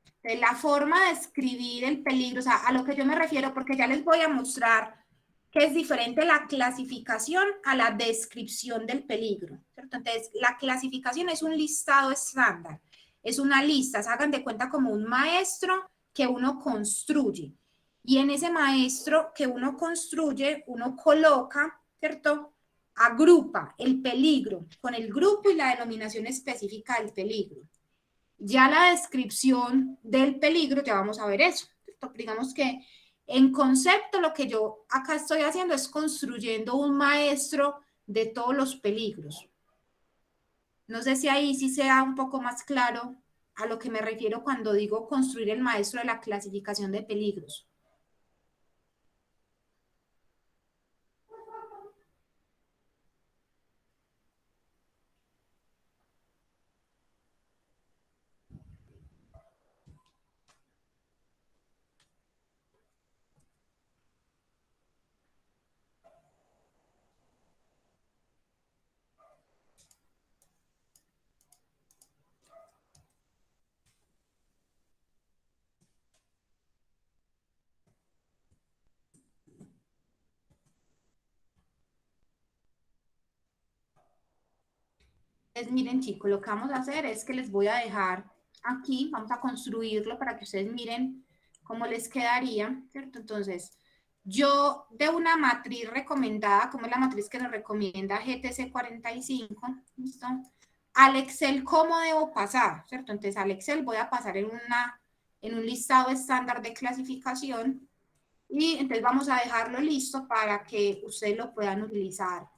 Entonces, la forma de escribir el peligro, o sea, a lo que yo me refiero, porque ya les voy a mostrar que es diferente la clasificación a la descripción del peligro, ¿cierto? Entonces, la clasificación es un listado estándar, es una lista, se hagan de cuenta como un maestro que uno construye. Y en ese maestro que uno construye, uno coloca, ¿cierto? Agrupa el peligro con el grupo y la denominación específica del peligro. Ya la descripción del peligro, ya vamos a ver eso, ¿cierto? Digamos que en concepto, lo que yo acá estoy haciendo es construyendo un maestro de todos los peligros. No sé si ahí sí sea un poco más claro a lo que me refiero cuando digo construir el maestro de la clasificación de peligros. Entonces, miren chicos, lo que vamos a hacer es que les voy a dejar aquí, vamos a construirlo para que ustedes miren cómo les quedaría, ¿cierto? Entonces, yo de una matriz recomendada, como es la matriz que nos recomienda GTC 45, ¿listo? Al Excel, ¿cómo debo pasar? ¿Cierto? Entonces, al Excel voy a pasar en un listado estándar de clasificación y entonces vamos a dejarlo listo para que ustedes lo puedan utilizar.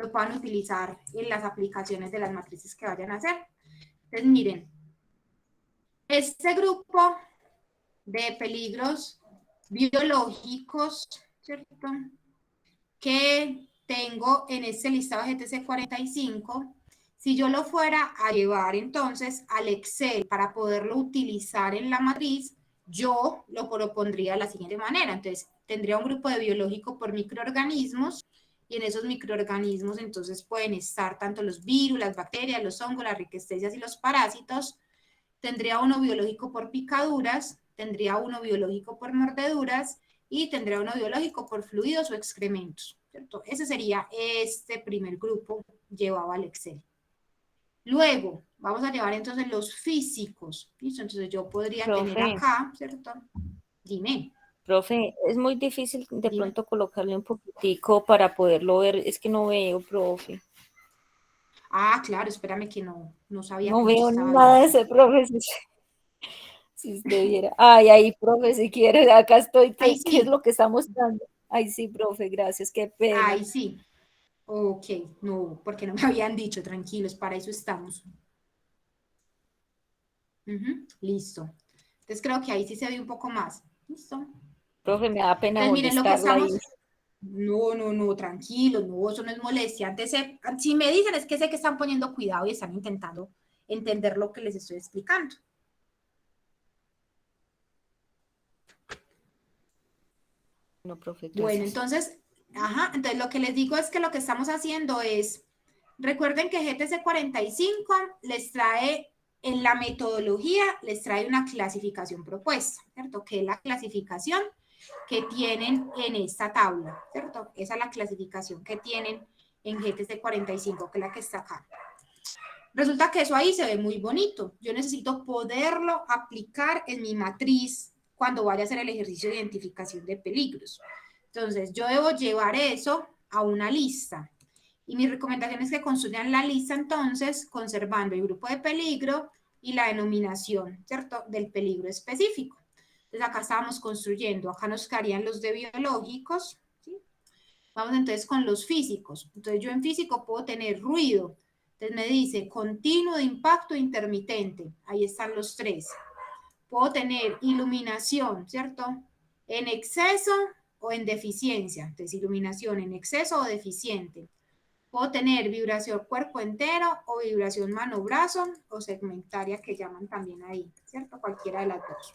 Lo puedan utilizar en las aplicaciones de las matrices que vayan a hacer. Entonces, miren, este grupo de peligros biológicos, ¿cierto? que tengo en este listado GTC 45, si yo lo fuera a llevar entonces al Excel para poderlo utilizar en la matriz, yo lo propondría de la siguiente manera. Entonces, tendría un grupo de biológico por microorganismos y en esos microorganismos entonces pueden estar tanto los virus, las bacterias, los hongos, las riquestesias y los parásitos. Tendría uno biológico por picaduras, tendría uno biológico por mordeduras y tendría uno biológico por fluidos o excrementos, ¿cierto? Ese sería este primer grupo llevado al Excel. Luego, vamos a llevar entonces los físicos, ¿listo? Entonces yo podría tener Profe. acá, ¿cierto? Dime. Profe, es muy difícil de Dime. pronto colocarle un poquitico para poderlo ver. Es que no veo, profe. Ah, claro, espérame que no sabía No que no veo estaba nada de bien. ese profe. Si usted viera. Ay, ahí, profe, si quiere, acá estoy. Ahí ¿Qué es sí, lo que está mostrando? Ay, sí, profe, gracias, qué pena. ahí sí. Ok, no, porque no me habían dicho, tranquilos, para eso estamos. Listo. Entonces creo que ahí sí se ve un poco más. Listo. Profe, me da pena Entonces miren lo que molestarla ahí. estamos. No, tranquilo, no, eso no es molestia. Antes, si me dicen es que sé que están poniendo cuidado y están intentando entender lo que les estoy explicando. No, profe, Bueno, gracias. entonces lo que les digo es que lo que estamos haciendo es, recuerden que GTC 45 les trae, en la metodología, les trae una clasificación propuesta, ¿cierto? Que es la clasificación que tienen en esta tabla, ¿cierto? Esa es la clasificación que tienen en GTC 45, que es la que está acá. Resulta que eso ahí se ve muy bonito. Yo necesito poderlo aplicar en mi matriz cuando vaya a hacer el ejercicio de identificación de peligros. Entonces, yo debo llevar eso a una lista. Y mi recomendación es que construyan la lista entonces conservando el grupo de peligro y la denominación, ¿cierto? Del peligro específico. Entonces, acá estábamos construyendo. Acá nos quedarían los de biológicos, ¿sí? Vamos entonces con los físicos. Entonces, yo en físico puedo tener ruido. Entonces, me dice continuo de impacto intermitente. Ahí están los tres. Puedo tener iluminación, ¿cierto? En exceso o en deficiencia. Entonces, iluminación en exceso o deficiente. Puedo tener vibración cuerpo entero o vibración mano-brazo o segmentaria que llaman también ahí, ¿cierto? Cualquiera de las dos.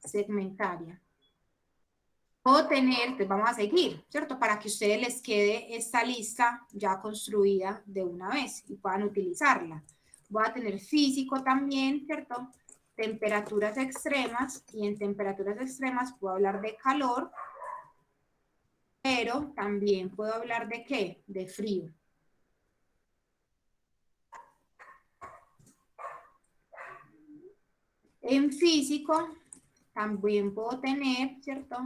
Segmentaria. Puedo tener, pues vamos a seguir, ¿cierto? Para que a ustedes les quede esta lista ya construida de una vez y puedan utilizarla. Voy a tener físico también, ¿cierto? Temperaturas extremas, y en temperaturas extremas puedo hablar de calor, pero también puedo hablar de ¿qué? De frío. En físico también puedo tener, ¿cierto?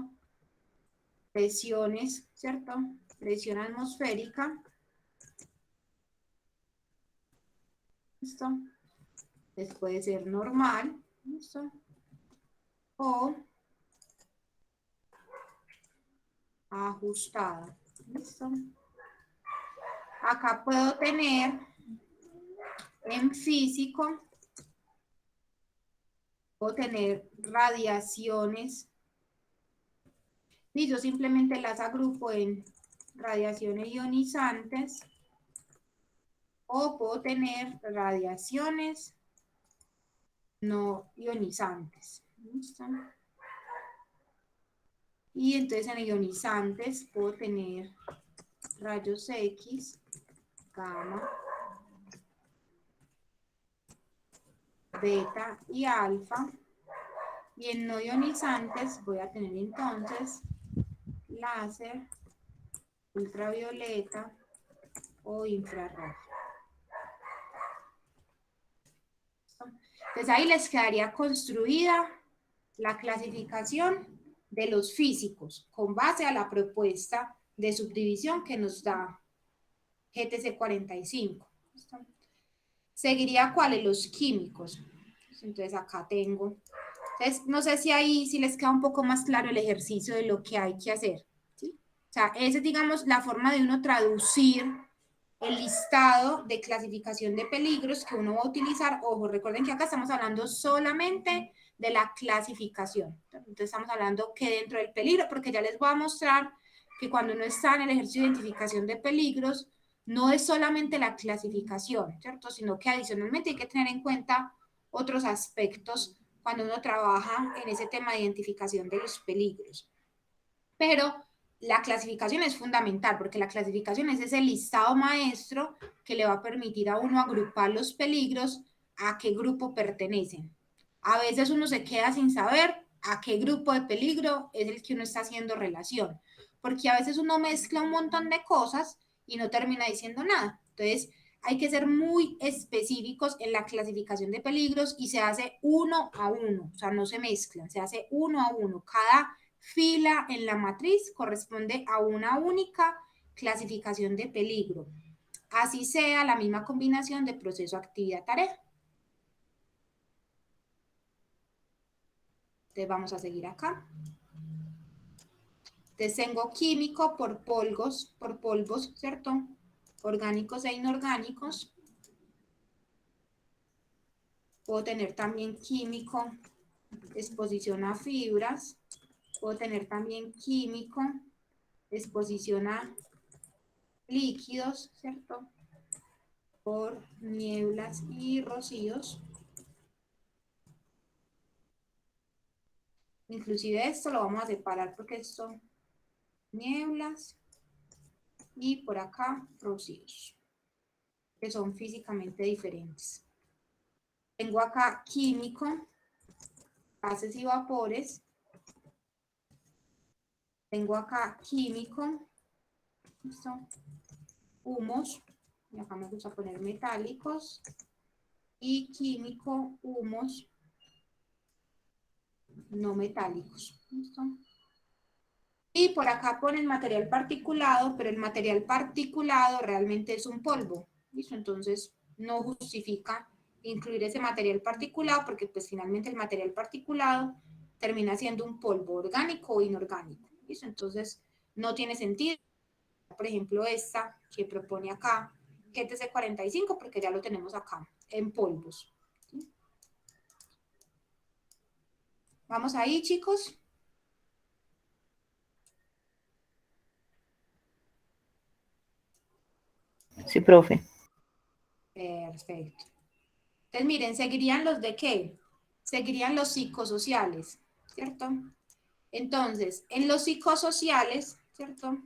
Presiones, ¿cierto? Presión atmosférica. ¿Listo? Entonces puede ser normal, ¿listo? O ajustada, ¿listo? Acá puedo tener en físico, puedo tener radiaciones y yo simplemente las agrupo en radiaciones ionizantes, o puedo tener radiaciones no ionizantes. ¿Listo? Y entonces en ionizantes puedo tener rayos X, gamma, beta y alfa. Y en no ionizantes voy a tener entonces láser, ultravioleta o infrarrojo. Entonces ahí les quedaría construida la clasificación de los físicos con base a la propuesta de subdivisión que nos da GTC 45. ¿Listo? Seguiría cuáles, los químicos. Entonces acá tengo. Entonces, no sé si ahí si les queda un poco más claro el ejercicio de lo que hay que hacer. ¿Sí? O sea, esa es, digamos, la forma de uno traducir el listado de clasificación de peligros que uno va a utilizar. Ojo, recuerden que acá estamos hablando solamente de la clasificación. Entonces estamos hablando que dentro del peligro, porque ya les voy a mostrar que cuando uno está en el ejercicio de identificación de peligros, no es solamente la clasificación, ¿cierto? Sino que adicionalmente hay que tener en cuenta otros aspectos cuando uno trabaja en ese tema de identificación de los peligros. Pero la clasificación es fundamental porque la clasificación es ese listado maestro que le va a permitir a uno agrupar los peligros a qué grupo pertenecen. A veces uno se queda sin saber a qué grupo de peligro es el que uno está haciendo relación, porque a veces uno mezcla un montón de cosas y no termina diciendo nada. Entonces, hay que ser muy específicos en la clasificación de peligros y se hace uno a uno, o sea, no se mezclan, se hace uno a uno. Cada fila en la matriz corresponde a una única clasificación de peligro, así sea la misma combinación de proceso, actividad, tarea. Entonces vamos a seguir acá. Entonces tengo químico por polvos, ¿cierto? Orgánicos e inorgánicos. Puedo tener también químico, exposición a fibras. Puedo tener también químico, exposición a líquidos, ¿cierto? Por nieblas y rocíos. Inclusive esto lo vamos a separar porque son nieblas y por acá rocíos, que son físicamente diferentes. Tengo acá químico, gases y vapores. Tengo acá químico, ¿listo? Humos, y acá me gusta poner metálicos, y químico, humos no metálicos, ¿listo? Y por acá ponen material particulado, pero el material particulado realmente es un polvo, ¿listo? Entonces no justifica incluir ese material particulado porque pues finalmente el material particulado termina siendo un polvo orgánico o inorgánico, ¿listo? Entonces no tiene sentido. Por ejemplo, esta que propone acá, GTC 45, porque ya lo tenemos acá en polvos. ¿Sí? Vamos ahí, chicos. Sí, profe. Perfecto. Entonces, miren, seguirían los de qué? Seguirían los psicosociales, ¿cierto? Entonces, en los psicosociales, ¿cierto?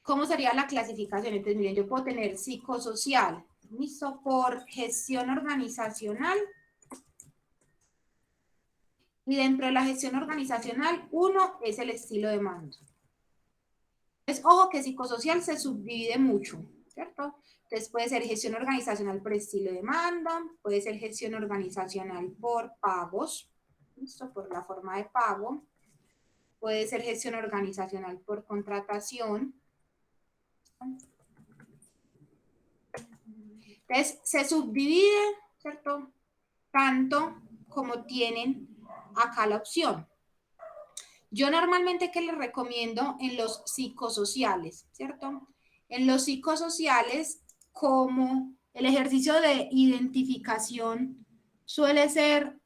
¿Cómo sería la clasificación? Entonces, miren, yo puedo tener psicosocial, ¿listo? Por gestión organizacional. Y dentro de la gestión organizacional, uno es el estilo de mando. Entonces, ojo que psicosocial se subdivide mucho, ¿cierto? Entonces puede ser gestión organizacional por estilo de mando, puede ser gestión organizacional por pagos, ¿listo? Por la forma de pago. Puede ser gestión organizacional por contratación. Entonces, se subdivide, ¿cierto? Tanto como tienen acá la opción. Yo normalmente, ¿qué les recomiendo en los psicosociales? ¿Cierto? En los psicosociales, como el ejercicio de identificación suele ser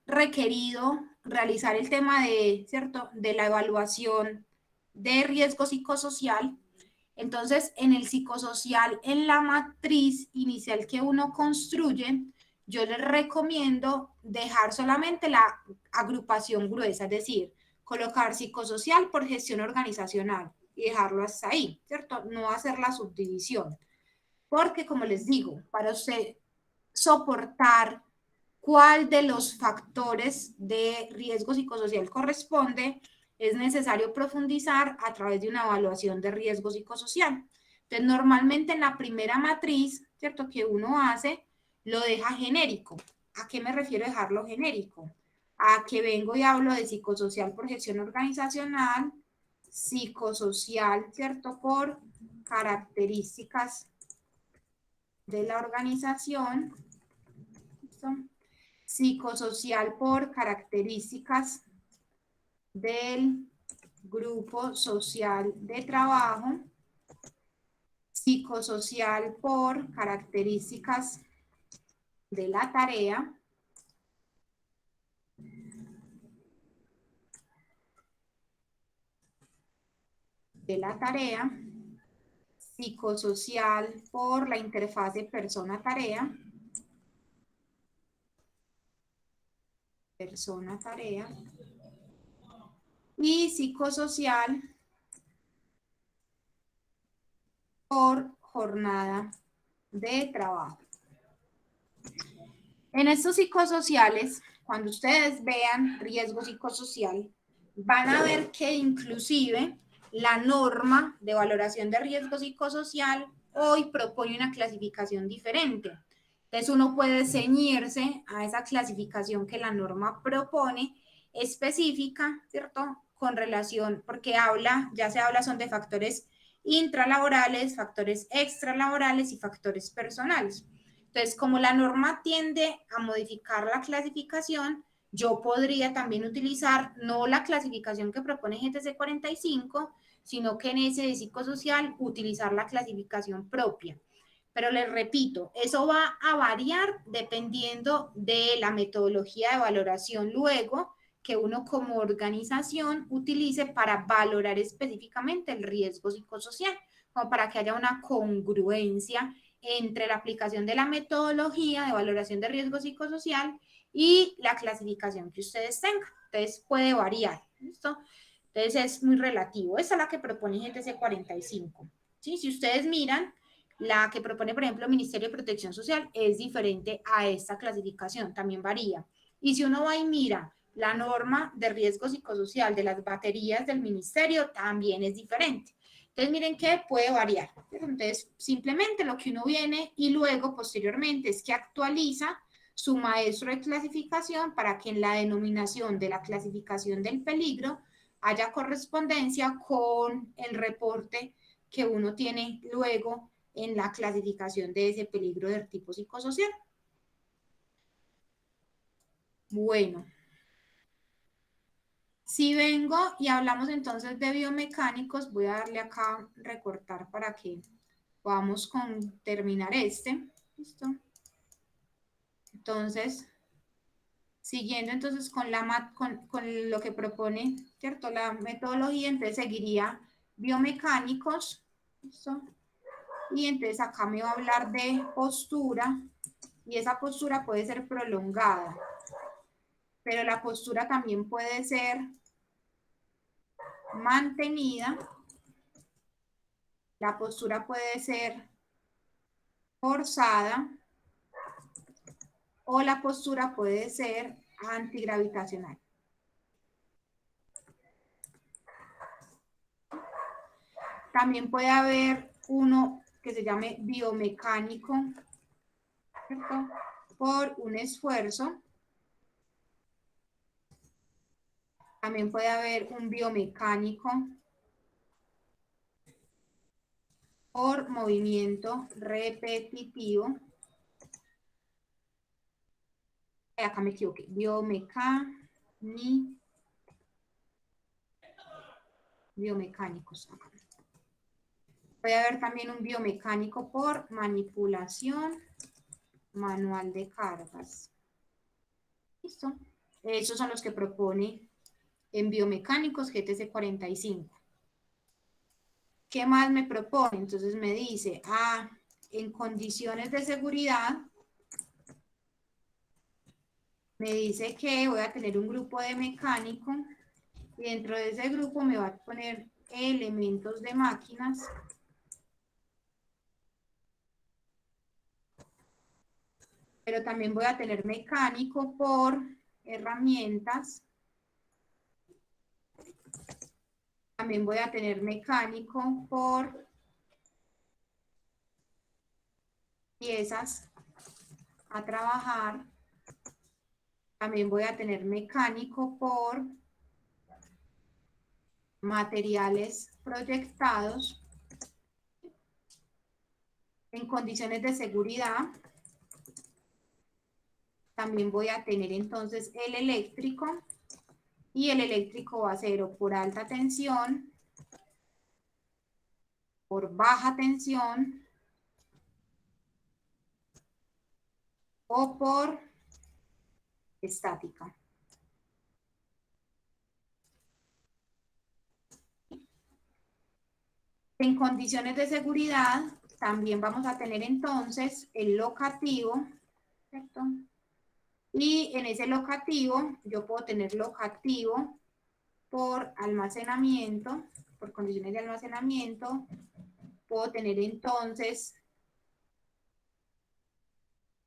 requerido realizar el tema de, ¿cierto? De la evaluación de riesgo psicosocial. Entonces, en el psicosocial, en la matriz inicial que uno construye, yo les recomiendo dejar solamente la agrupación gruesa, es decir, colocar psicosocial por gestión organizacional y dejarlo hasta ahí, ¿cierto? No hacer la subdivisión. Porque, como les digo, para usted soportar cuál de los factores de riesgo psicosocial corresponde, es necesario profundizar a través de una evaluación de riesgo psicosocial. Entonces, normalmente en la primera matriz, ¿cierto? Que uno hace, lo deja genérico. ¿A qué me refiero dejarlo genérico? A que vengo y hablo de psicosocial por gestión organizacional, psicosocial, ¿cierto? Por características de la organización, ¿listo? Psicosocial por características del grupo social de trabajo, psicosocial por características de la tarea, de la tarea, psicosocial por la interfase persona-tarea, y psicosocial por jornada de trabajo. En estos psicosociales, cuando ustedes vean riesgo psicosocial, van a ver que inclusive la norma de valoración de riesgo psicosocial hoy propone una clasificación diferente. Entonces uno puede ceñirse a esa clasificación que la norma propone específica, ¿cierto? Con relación, porque ya se habla son de factores intralaborales, factores extralaborales y factores personales. Entonces, como la norma tiende a modificar la clasificación, yo podría también utilizar no la clasificación que propone GTC 45, sino que en ese de psicosocial utilizar la clasificación propia. Pero les repito, eso va a variar dependiendo de la metodología de valoración luego que uno como organización utilice para valorar específicamente el riesgo psicosocial, como para que haya una congruencia entre la aplicación de la metodología de valoración de riesgo psicosocial y la clasificación que ustedes tengan. Entonces puede variar, ¿listo? Entonces es muy relativo. Esa es la que propone GTC 45. ¿Sí? Si ustedes miran, la que propone, por ejemplo, el Ministerio de Protección Social es diferente a esta clasificación, también varía. Y si uno va y mira la norma de riesgo psicosocial de las baterías del ministerio, también es diferente. Entonces, miren que puede variar. Entonces, simplemente lo que uno viene y luego, posteriormente, es que actualiza su maestro de clasificación para que en la denominación de la clasificación del peligro haya correspondencia con el reporte que uno tiene luego en la clasificación de ese peligro del tipo psicosocial. Bueno. Si vengo y hablamos entonces de biomecánicos, voy a darle acá recortar para que podamos terminar este. ¿Listo? Entonces, siguiendo entonces con lo que propone, ¿cierto? La metodología, entonces seguiría biomecánicos. ¿Listo? Y entonces acá me va a hablar de postura y esa postura puede ser prolongada, pero la postura también puede ser mantenida. La postura puede ser forzada o la postura puede ser antigravitacional. También puede haber uno que se llame biomecánico, ¿cierto? Por un esfuerzo. También puede haber un biomecánico por movimiento repetitivo. Acá me equivoqué. Biomecánicos. Acá. Puede haber también un biomecánico por manipulación manual de cargas. ¿Listo? Esos son los que propone en biomecánicos GTC 45. ¿Qué más me propone? Entonces me dice, en condiciones de seguridad, me dice que voy a tener un grupo de mecánico y dentro de ese grupo me va a poner elementos de máquinas. Pero también voy a tener mecánico por herramientas. También voy a tener mecánico por piezas a trabajar. También voy a tener mecánico por materiales proyectados en condiciones de seguridad. También voy a tener entonces el eléctrico y el eléctrico va a ser o por alta tensión, por baja tensión o por estática. En condiciones de seguridad también vamos a tener entonces el locativo, ¿cierto? Y en ese locativo yo puedo tener locativo por almacenamiento, por condiciones de almacenamiento, puedo tener entonces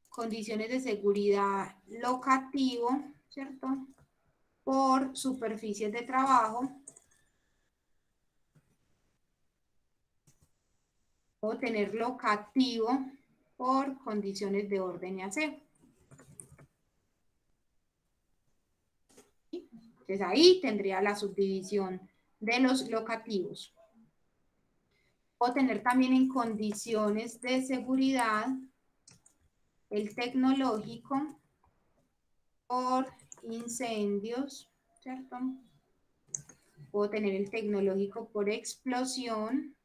condiciones de seguridad locativo, ¿cierto? Por superficies de trabajo. Puedo tener locativo por condiciones de orden y aseo. Entonces ahí tendría la subdivisión de los locativos. Puedo tener también en condiciones de seguridad el tecnológico por incendios, ¿cierto? Puedo tener el tecnológico por explosión.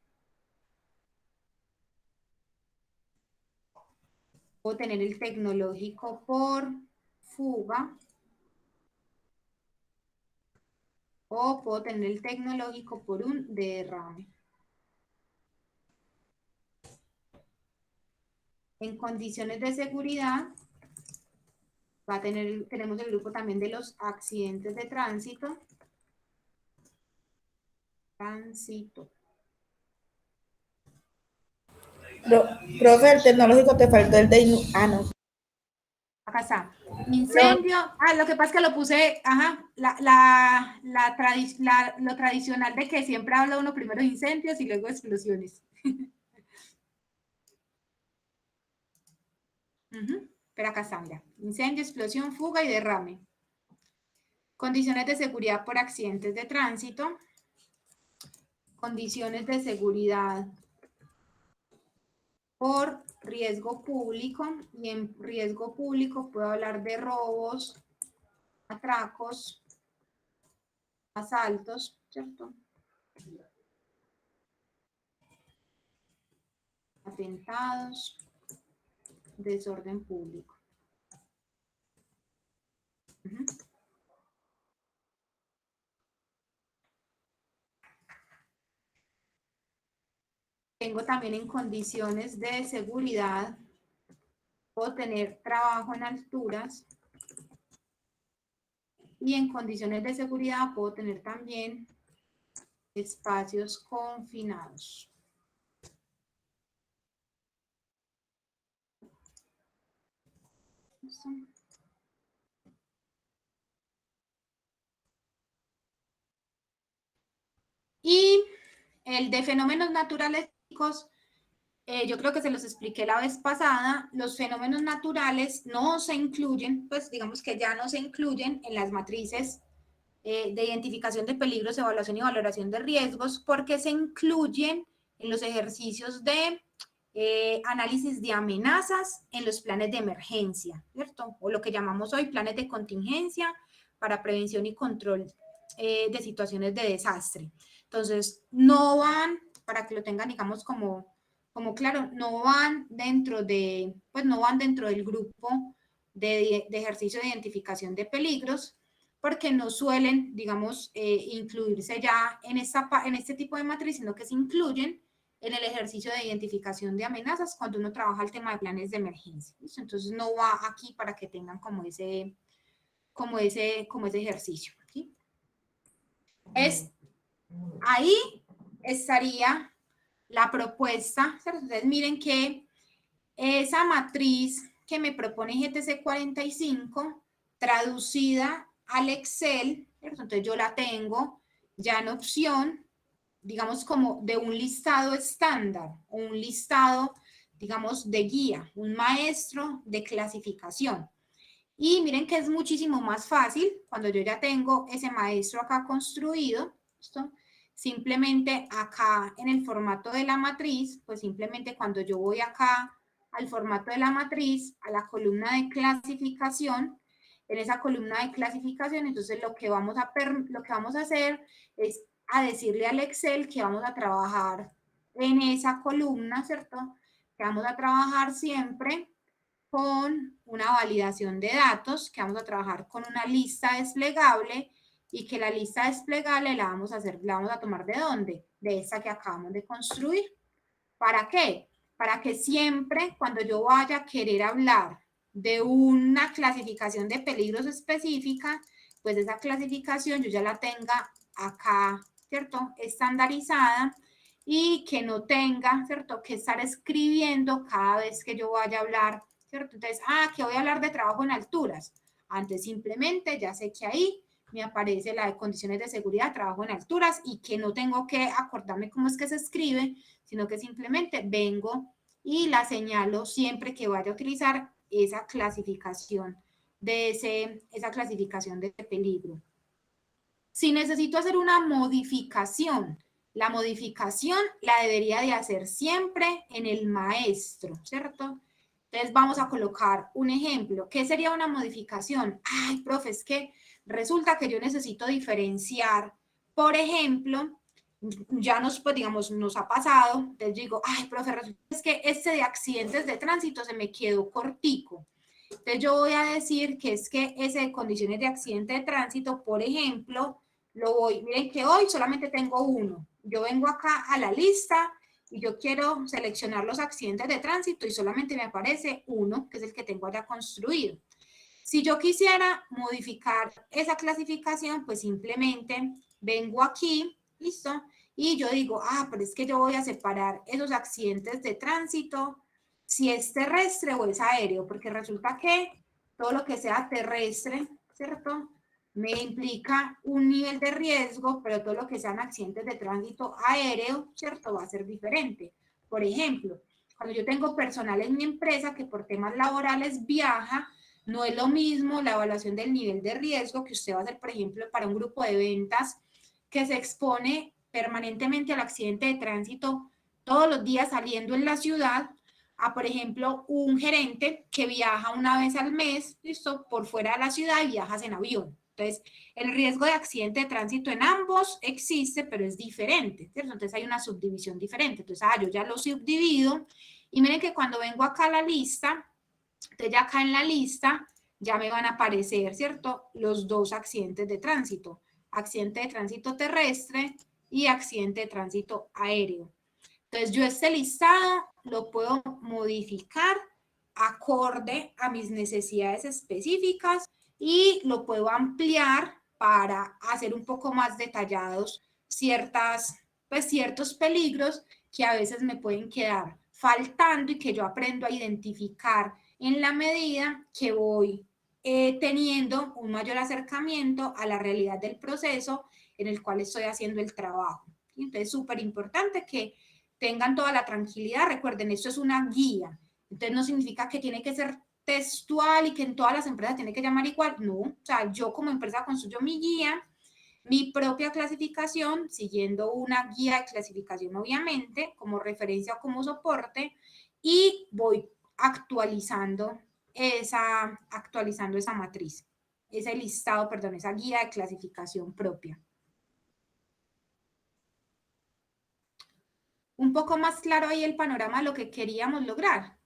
Puedo tener el tecnológico por fuga. O puedo tener el tecnológico por un derrame. En condiciones de seguridad, tenemos el grupo también de los accidentes de tránsito. Profe, el tecnológico te faltó el de... no. Acá está. Incendio. Lo que pasa es que lo puse, lo tradicional de que siempre habla uno primero de incendios y luego de explosiones. Pero acá está, mira. Incendio, explosión, fuga y derrame. Condiciones de seguridad por accidentes de tránsito. Condiciones de seguridad por riesgo público, y en riesgo público puedo hablar de robos, atracos, asaltos, ¿cierto? Atentados, desorden público. Tengo también en condiciones de seguridad, puedo tener trabajo en alturas, y en condiciones de seguridad puedo tener también espacios confinados. Y el de fenómenos naturales, yo creo que se los expliqué la vez pasada. Los fenómenos naturales no se incluyen, pues digamos que ya no se incluyen en las matrices de identificación de peligros, evaluación y valoración de riesgos, porque se incluyen en los ejercicios de análisis de amenazas en los planes de emergencia, ¿cierto? O lo que llamamos hoy planes de contingencia para prevención y control de situaciones de desastre. Entonces, no van, para que lo tengan, digamos, como claro, no van dentro de, pues no van dentro del grupo de ejercicio de identificación de peligros, porque no suelen, digamos, incluirse ya en este tipo de matriz, sino que se incluyen en el ejercicio de identificación de amenazas cuando uno trabaja el tema de planes de emergencia. ¿Listo? Entonces no va aquí para que tengan como ese ejercicio. ¿Sí? Ahí estaría la propuesta, ¿cierto? Entonces miren que esa matriz que me propone GTC 45, traducida al Excel, ¿cierto? Entonces yo la tengo ya en opción, digamos, como de un listado estándar, o un listado, digamos, de guía, un maestro de clasificación. Y miren que es muchísimo más fácil cuando yo ya tengo ese maestro acá construido, ¿listo? Simplemente acá en el formato de la matriz, pues simplemente cuando yo voy acá al formato de la matriz, a la columna de clasificación, en esa columna de clasificación, entonces lo que vamos a hacer es a decirle al Excel que vamos a trabajar en esa columna, ¿cierto? Que vamos a trabajar siempre con una validación de datos, que vamos a trabajar con una lista desplegable y que la lista desplegable la vamos a tomar ¿de dónde? De esta que acabamos de construir. ¿Para qué? Para que siempre cuando yo vaya a querer hablar de una clasificación de peligros específica, pues esa clasificación yo ya la tenga acá, ¿cierto? Estandarizada y que no tenga, ¿cierto? Que estar escribiendo cada vez que yo vaya a hablar, ¿cierto? Entonces, que voy a hablar de trabajo en alturas. Antes simplemente ya sé que ahí me aparece la de condiciones de seguridad, trabajo en alturas y que no tengo que acordarme cómo es que se escribe, sino que simplemente vengo y la señalo siempre que vaya a utilizar esa clasificación esa clasificación de peligro. Si necesito hacer una modificación, la modificación la debería de hacer siempre en el maestro, ¿cierto? Entonces vamos a colocar un ejemplo. ¿Qué sería una modificación? Ay, profe, es que resulta que yo necesito diferenciar, por ejemplo, ya pues, digamos, nos ha pasado, entonces digo, ay, profe, es que este de accidentes de tránsito se me quedó cortico. Entonces yo voy a decir que es que ese de condiciones de accidente de tránsito, por ejemplo, miren que hoy solamente tengo uno. Yo vengo acá a la lista y yo quiero seleccionar los accidentes de tránsito y solamente me aparece uno, que es el que tengo allá construido. Si yo quisiera modificar esa clasificación, pues simplemente vengo aquí, listo, y yo digo, pero es que yo voy a separar esos accidentes de tránsito, si es terrestre o es aéreo, porque resulta que todo lo que sea terrestre, ¿cierto? Me implica un nivel de riesgo, pero todo lo que sean accidentes de tránsito aéreo, ¿cierto? Va a ser diferente. Por ejemplo, cuando yo tengo personal en mi empresa que por temas laborales viaja, no es lo mismo la evaluación del nivel de riesgo que usted va a hacer, por ejemplo, para un grupo de ventas que se expone permanentemente al accidente de tránsito todos los días saliendo en la ciudad, a, por ejemplo, un gerente que viaja una vez al mes, ¿listo? Por fuera de la ciudad y viajas en avión. Entonces, el riesgo de accidente de tránsito en ambos existe, pero es diferente, ¿cierto? Entonces, hay una subdivisión diferente. Entonces, yo ya lo subdivido y miren que cuando vengo acá a la lista, entonces ya acá en la lista ya me van a aparecer, ¿cierto? Los dos accidentes de tránsito. Accidente de tránsito terrestre y accidente de tránsito aéreo. Entonces yo este listado lo puedo modificar acorde a mis necesidades específicas y lo puedo ampliar para hacer un poco más detallados ciertos peligros que a veces me pueden quedar faltando y que yo aprendo a identificar en la medida que voy teniendo un mayor acercamiento a la realidad del proceso en el cual estoy haciendo el trabajo. Entonces, súper importante que tengan toda la tranquilidad. Recuerden, esto es una guía. Entonces, no significa que tiene que ser textual y que en todas las empresas tiene que llamar igual. No, o sea, yo como empresa construyo mi guía, mi propia clasificación, siguiendo una guía de clasificación, obviamente, como referencia o como soporte, y voy actualizando esa matriz, ese listado, perdón, esa guía de clasificación propia. Un poco más claro ahí el panorama de lo que queríamos lograr.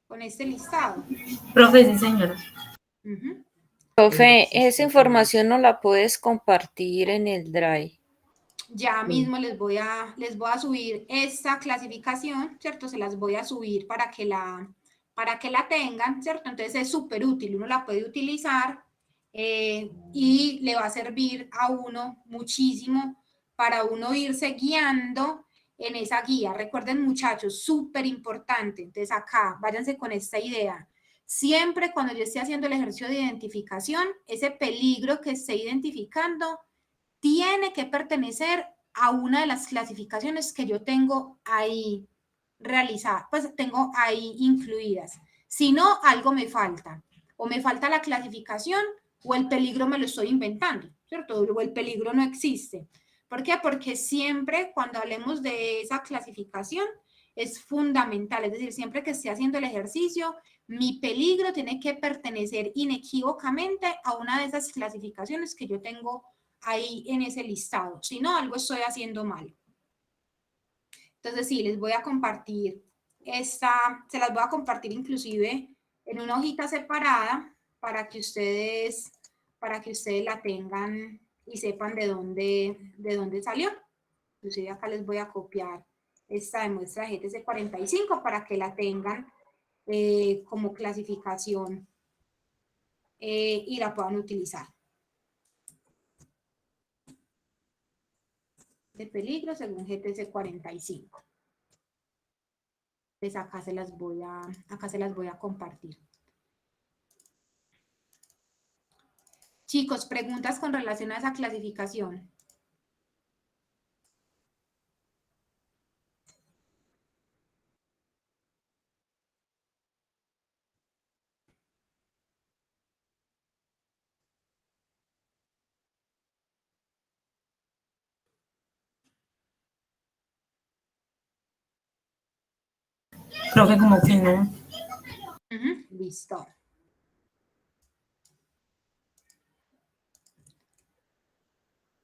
Con este listado. Profe, sí, señora. Profe, esa información no la puedes compartir en el Drive. Ya mismo les voy a subir esta clasificación, ¿cierto? Se las voy a subir para que la tengan, ¿cierto? Entonces es súper útil, uno la puede utilizar y le va a servir a uno muchísimo para uno irse guiando en esa guía. Recuerden, muchachos, súper importante. Entonces acá, váyanse con esta idea. Siempre cuando yo esté haciendo el ejercicio de identificación, ese peligro que esté identificando tiene que pertenecer a una de las clasificaciones que yo tengo ahí realizadas, pues tengo ahí incluidas. Si no, algo me falta. O me falta la clasificación o el peligro me lo estoy inventando, ¿cierto? O el peligro no existe. ¿Por qué? Porque siempre cuando hablemos de esa clasificación es fundamental, es decir, siempre que esté haciendo el ejercicio, mi peligro tiene que pertenecer inequívocamente a una de esas clasificaciones que yo tengo ahí en ese listado. Si no, algo estoy haciendo mal. Entonces sí, les voy a compartir se las voy a compartir inclusive en una hojita separada para que ustedes la tengan y sepan de dónde salió. Inclusive acá les voy a copiar esta de muestra de GTC 45 para que la tengan como clasificación y la puedan utilizar. De peligro según GTC 45. Entonces acá se las voy a compartir. Chicos, preguntas con relación a esa clasificación. Profe, como que no. Listo.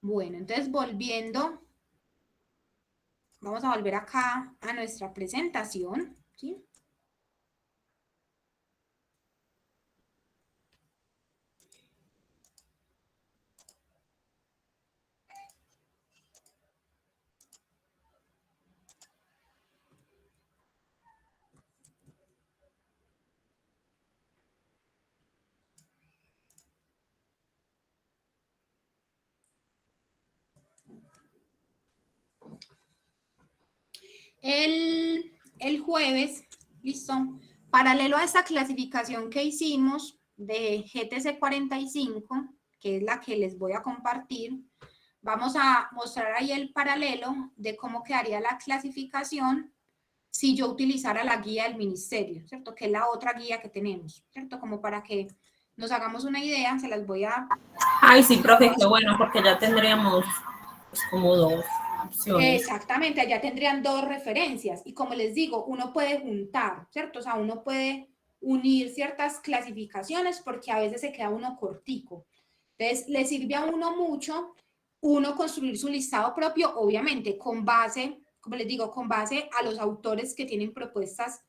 Bueno, entonces volviendo, vamos a volver acá a nuestra presentación, ¿sí? El jueves, listo, paralelo a esta clasificación que hicimos de GTC 45, que es la que les voy a compartir, vamos a mostrar ahí el paralelo de cómo quedaría la clasificación si yo utilizara la guía del ministerio, ¿cierto? Que es la otra guía que tenemos, ¿cierto? Como para que nos hagamos una idea, se las voy a... Ay, sí, profe, qué bueno, porque ya tendríamos pues, como dos opciones. Exactamente, allá tendrían dos referencias y como les digo, uno puede juntar, ¿cierto? O sea, uno puede unir ciertas clasificaciones porque a veces se queda uno cortico. Entonces, le sirve a uno mucho uno construir su listado propio, obviamente, con base, como les digo, con base a los autores que tienen propuestas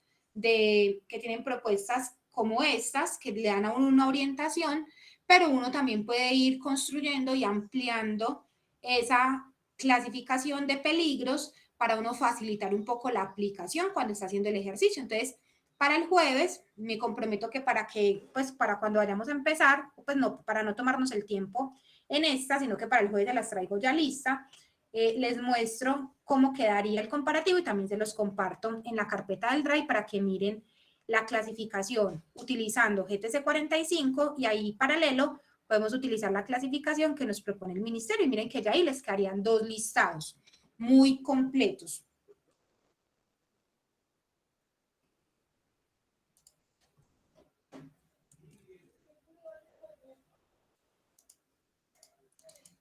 como estas, que le dan a uno una orientación, pero uno también puede ir construyendo y ampliando esa clasificación de peligros para uno facilitar un poco la aplicación cuando está haciendo el ejercicio. Entonces, para el jueves, me comprometo que para cuando vayamos a empezar, pues no, para no tomarnos el tiempo en esta, sino que para el jueves se las traigo ya lista, les muestro cómo quedaría el comparativo y también se los comparto en la carpeta del Drive para que miren la clasificación utilizando GTC 45 y ahí paralelo podemos utilizar la clasificación que nos propone el ministerio y miren que ya ahí les quedarían dos listados muy completos.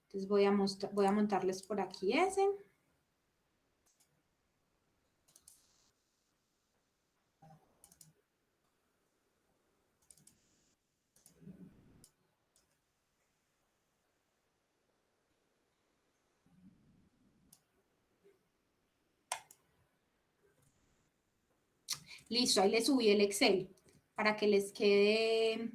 Entonces voy a montarles por aquí ese. Listo, ahí les subí el Excel para que les quede.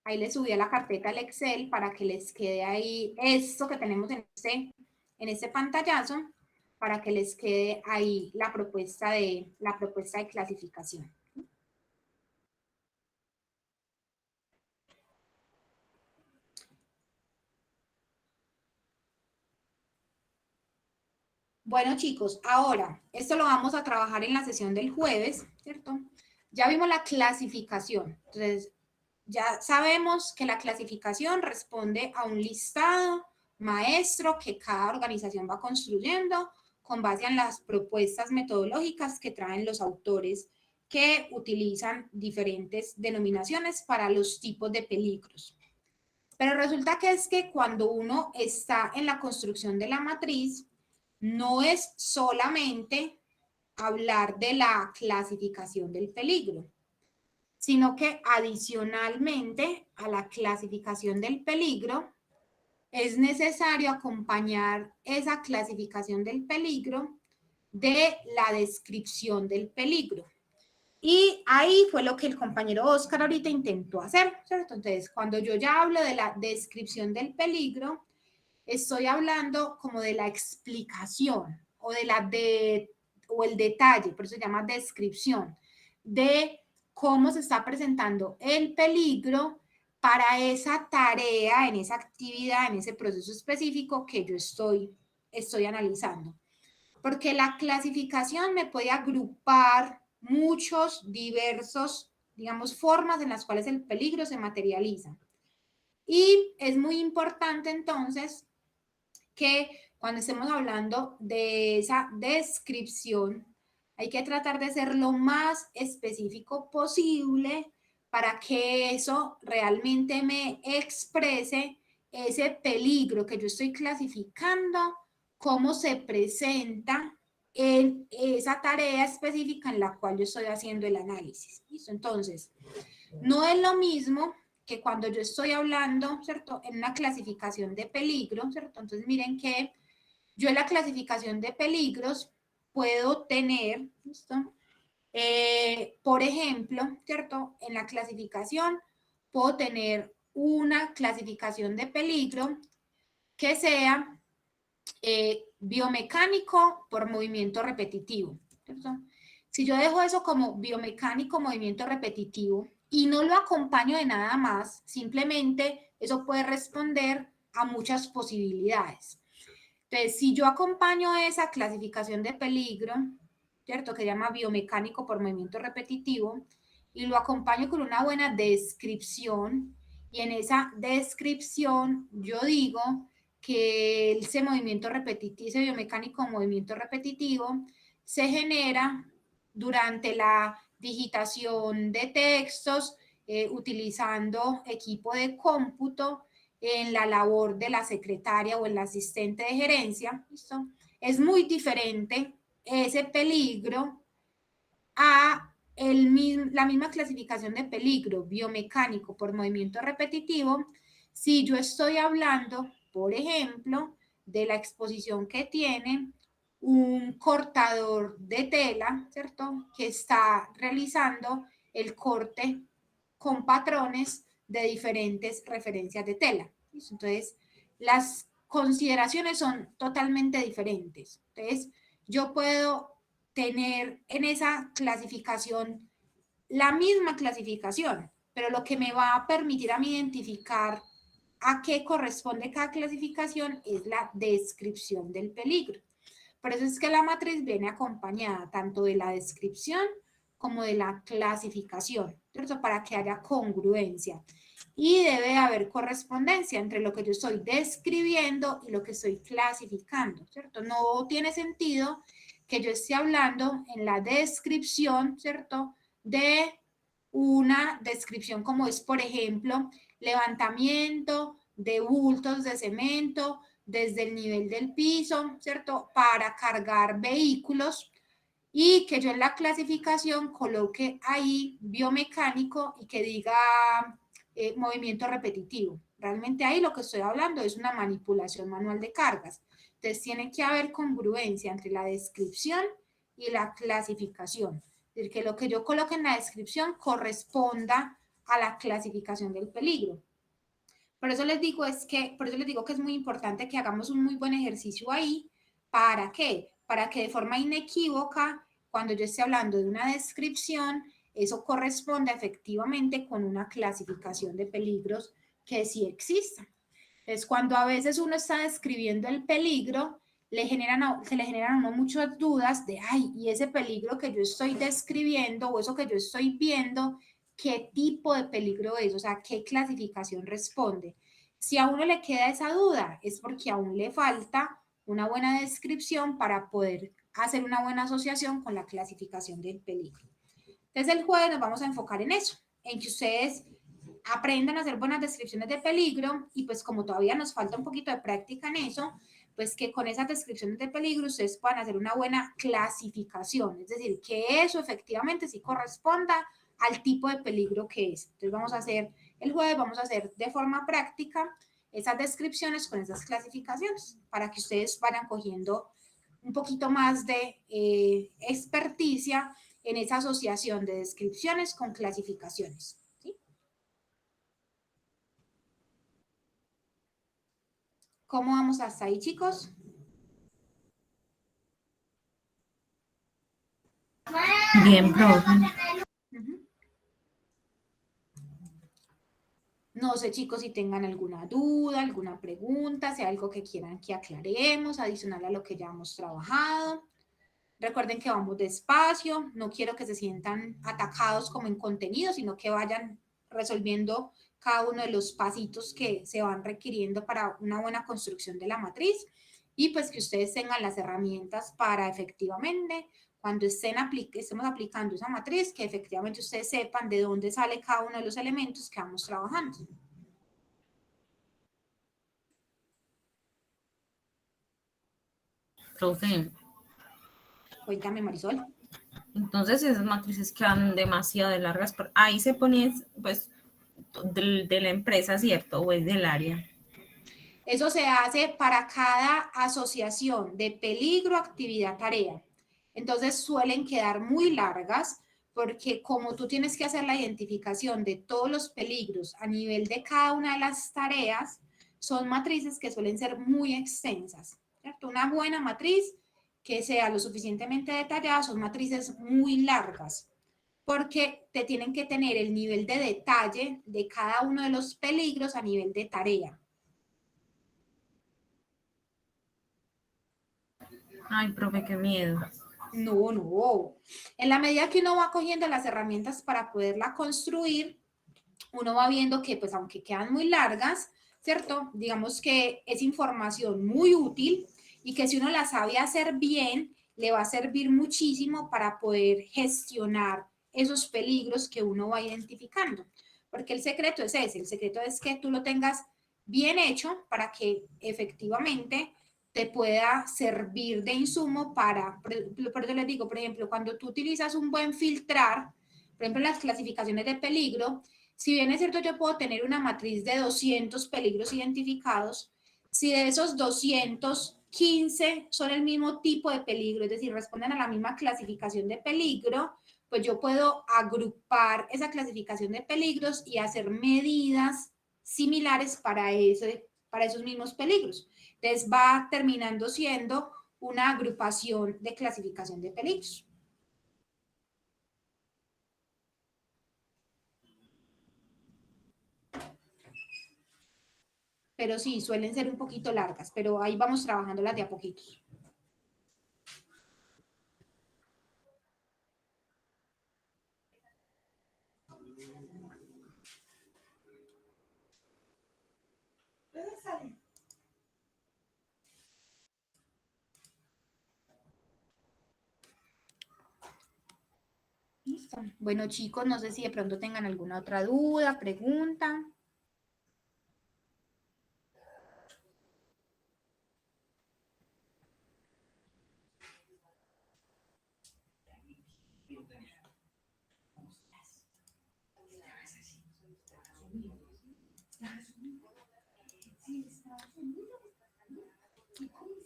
Ahí les subí a la carpeta el Excel para que les quede ahí esto que tenemos en este pantallazo, para que les quede ahí la propuesta de clasificación. Bueno, chicos, ahora, esto lo vamos a trabajar en la sesión del jueves, ¿cierto? Ya vimos la clasificación. Entonces, ya sabemos que la clasificación responde a un listado maestro que cada organización va construyendo con base en las propuestas metodológicas que traen los autores que utilizan diferentes denominaciones para los tipos de peligros. Pero resulta que es que cuando uno está en la construcción de la matriz, no es solamente hablar de la clasificación del peligro, sino que adicionalmente a la clasificación del peligro, es necesario acompañar esa clasificación del peligro de la descripción del peligro. Y ahí fue lo que el compañero Oscar ahorita intentó hacer, ¿cierto? Entonces, cuando yo ya hablo de la descripción del peligro, estoy hablando como de la explicación o o el detalle, por eso se llama descripción, de cómo se está presentando el peligro para esa tarea, en esa actividad, en ese proceso específico que yo estoy analizando. Porque la clasificación me puede agrupar muchos diversos, digamos, formas en las cuales el peligro se materializa. Y es muy importante entonces que cuando estemos hablando de esa descripción, hay que tratar de ser lo más específico posible para que eso realmente me exprese ese peligro que yo estoy clasificando, cómo se presenta en esa tarea específica en la cual yo estoy haciendo el análisis. ¿Listo? Entonces, no es lo mismo que cuando yo estoy hablando, ¿cierto? En una clasificación de peligro, ¿cierto? Entonces, miren que yo en la clasificación de peligros puedo tener, ¿listo? Por ejemplo, ¿cierto? En la clasificación puedo tener una clasificación de peligro que sea biomecánico por movimiento repetitivo, ¿cierto? Si yo dejo eso como biomecánico movimiento repetitivo y no lo acompaño de nada más, simplemente eso puede responder a muchas posibilidades. Entonces, si yo acompaño esa clasificación de peligro, ¿cierto? Que se llama biomecánico por movimiento repetitivo, y lo acompaño con una buena descripción, y en esa descripción yo digo que ese movimiento repetitivo, ese biomecánico movimiento repetitivo, se genera durante la digitación de textos, utilizando equipo de cómputo, en la labor de la secretaria o el asistente de gerencia. ¿Listo? Es muy diferente ese peligro a la misma clasificación de peligro biomecánico por movimiento repetitivo si yo estoy hablando, por ejemplo, de la exposición que tiene un cortador de tela, ¿cierto? Que está realizando el corte con patrones de diferentes referencias de tela. ¿Listo? Entonces, las consideraciones son totalmente diferentes. Entonces, yo puedo tener en esa clasificación la misma clasificación, pero lo que me va a permitir a mí identificar a qué corresponde cada clasificación es la descripción del peligro. Por eso es que la matriz viene acompañada tanto de la descripción como de la clasificación, ¿cierto? Para que haya congruencia. Y debe haber correspondencia entre lo que yo estoy describiendo y lo que estoy clasificando, ¿cierto? No tiene sentido que yo esté hablando en la descripción, ¿cierto? De una descripción como es, por ejemplo, levantamiento de bultos de cemento desde el nivel del piso, ¿cierto? Para cargar vehículos, y que yo en la clasificación coloque ahí biomecánico y que diga movimiento repetitivo. Realmente ahí lo que estoy hablando es una manipulación manual de cargas. Entonces tiene que haber congruencia entre la descripción y la clasificación. Es decir, que lo que yo coloque en la descripción corresponda a la clasificación del peligro. Por eso les digo que es muy importante que hagamos un muy buen ejercicio ahí. ¿Para qué? Para que de forma inequívoca, cuando yo esté hablando de una descripción, eso corresponda efectivamente con una clasificación de peligros que sí existan. Entonces, cuando a veces uno está describiendo el peligro, se le generan a uno muchas dudas de, ay, y ese peligro que yo estoy describiendo o eso que yo estoy viendo, ¿qué tipo de peligro es? O sea, ¿qué clasificación responde? Si a uno le queda esa duda, es porque aún le falta una buena descripción para poder hacer una buena asociación con la clasificación del peligro. Entonces, el jueves nos vamos a enfocar en eso, en que ustedes aprendan a hacer buenas descripciones de peligro, y pues como todavía nos falta un poquito de práctica en eso, pues que con esas descripciones de peligro ustedes puedan hacer una buena clasificación, es decir, que eso efectivamente sí corresponda al tipo de peligro que es. Entonces vamos a hacer, el jueves vamos a hacer de forma práctica esas descripciones con esas clasificaciones para que ustedes vayan cogiendo un poquito más de experticia en esa asociación de descripciones con clasificaciones. ¿Sí? ¿Cómo vamos hasta ahí, chicos? Bien, profe. Ujú. No sé, chicos, si tengan alguna duda, alguna pregunta, si hay algo que quieran que aclaremos, adicional a lo que ya hemos trabajado. Recuerden que vamos despacio, no quiero que se sientan atacados como en contenido, sino que vayan resolviendo cada uno de los pasitos que se van requiriendo para una buena construcción de la matriz y pues que ustedes tengan las herramientas para efectivamente, cuando estemos aplicando esa matriz, que efectivamente ustedes sepan de dónde sale cada uno de los elementos que vamos trabajando. Profe, Cuéntame, Marisol. entonces esas matrices quedan demasiado largas. Ahí se pone, pues, de la empresa, ¿cierto? O es del área. Eso se hace para cada asociación de peligro, actividad, tarea. Entonces suelen quedar muy largas porque como tú tienes que hacer la identificación de todos los peligros a nivel de cada una de las tareas, son matrices que suelen ser muy extensas, ¿cierto? Una buena matriz que sea lo suficientemente detallada son matrices muy largas porque te tienen que tener el nivel de detalle de cada uno de los peligros a nivel de tarea. Ay, profe, qué miedo. No, no. En la medida que uno va cogiendo las herramientas para poderla construir, uno va viendo que, pues, aunque quedan muy largas, ¿cierto? Digamos que es información muy útil y que si uno la sabe hacer bien, le va a servir muchísimo para poder gestionar esos peligros que uno va identificando. Porque el secreto es ese, el secreto es que tú lo tengas bien hecho para que efectivamente te pueda servir de insumo para, por eso les digo, por ejemplo, cuando tú utilizas un buen filtrar, por ejemplo, las clasificaciones de peligro, si bien es cierto, yo puedo tener una matriz de 200 peligros identificados, si de esos 215 son el mismo tipo de peligro, es decir, responden a la misma clasificación de peligro, pues yo puedo agrupar esa clasificación de peligros y hacer medidas similares para esos mismos peligros. Entonces va terminando siendo una agrupación de clasificación de peligros. Pero sí, suelen ser un poquito largas, pero ahí vamos trabajándolas de a poquitos. Listo. Bueno, chicos, no sé si de pronto tengan alguna otra duda, pregunta.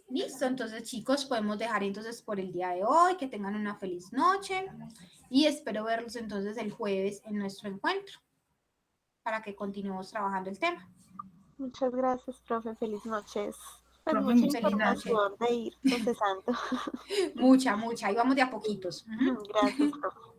Listo, entonces chicos, podemos dejar entonces por el día de hoy, que tengan una feliz noche y espero verlos entonces el jueves en nuestro encuentro para que continuemos trabajando el tema. Muchas gracias, profe. Feliz noches. Pues Profe, mucha muchas Feliz noche. información de ir procesando. Mucha, ahí vamos de a poquitos. Gracias, profe.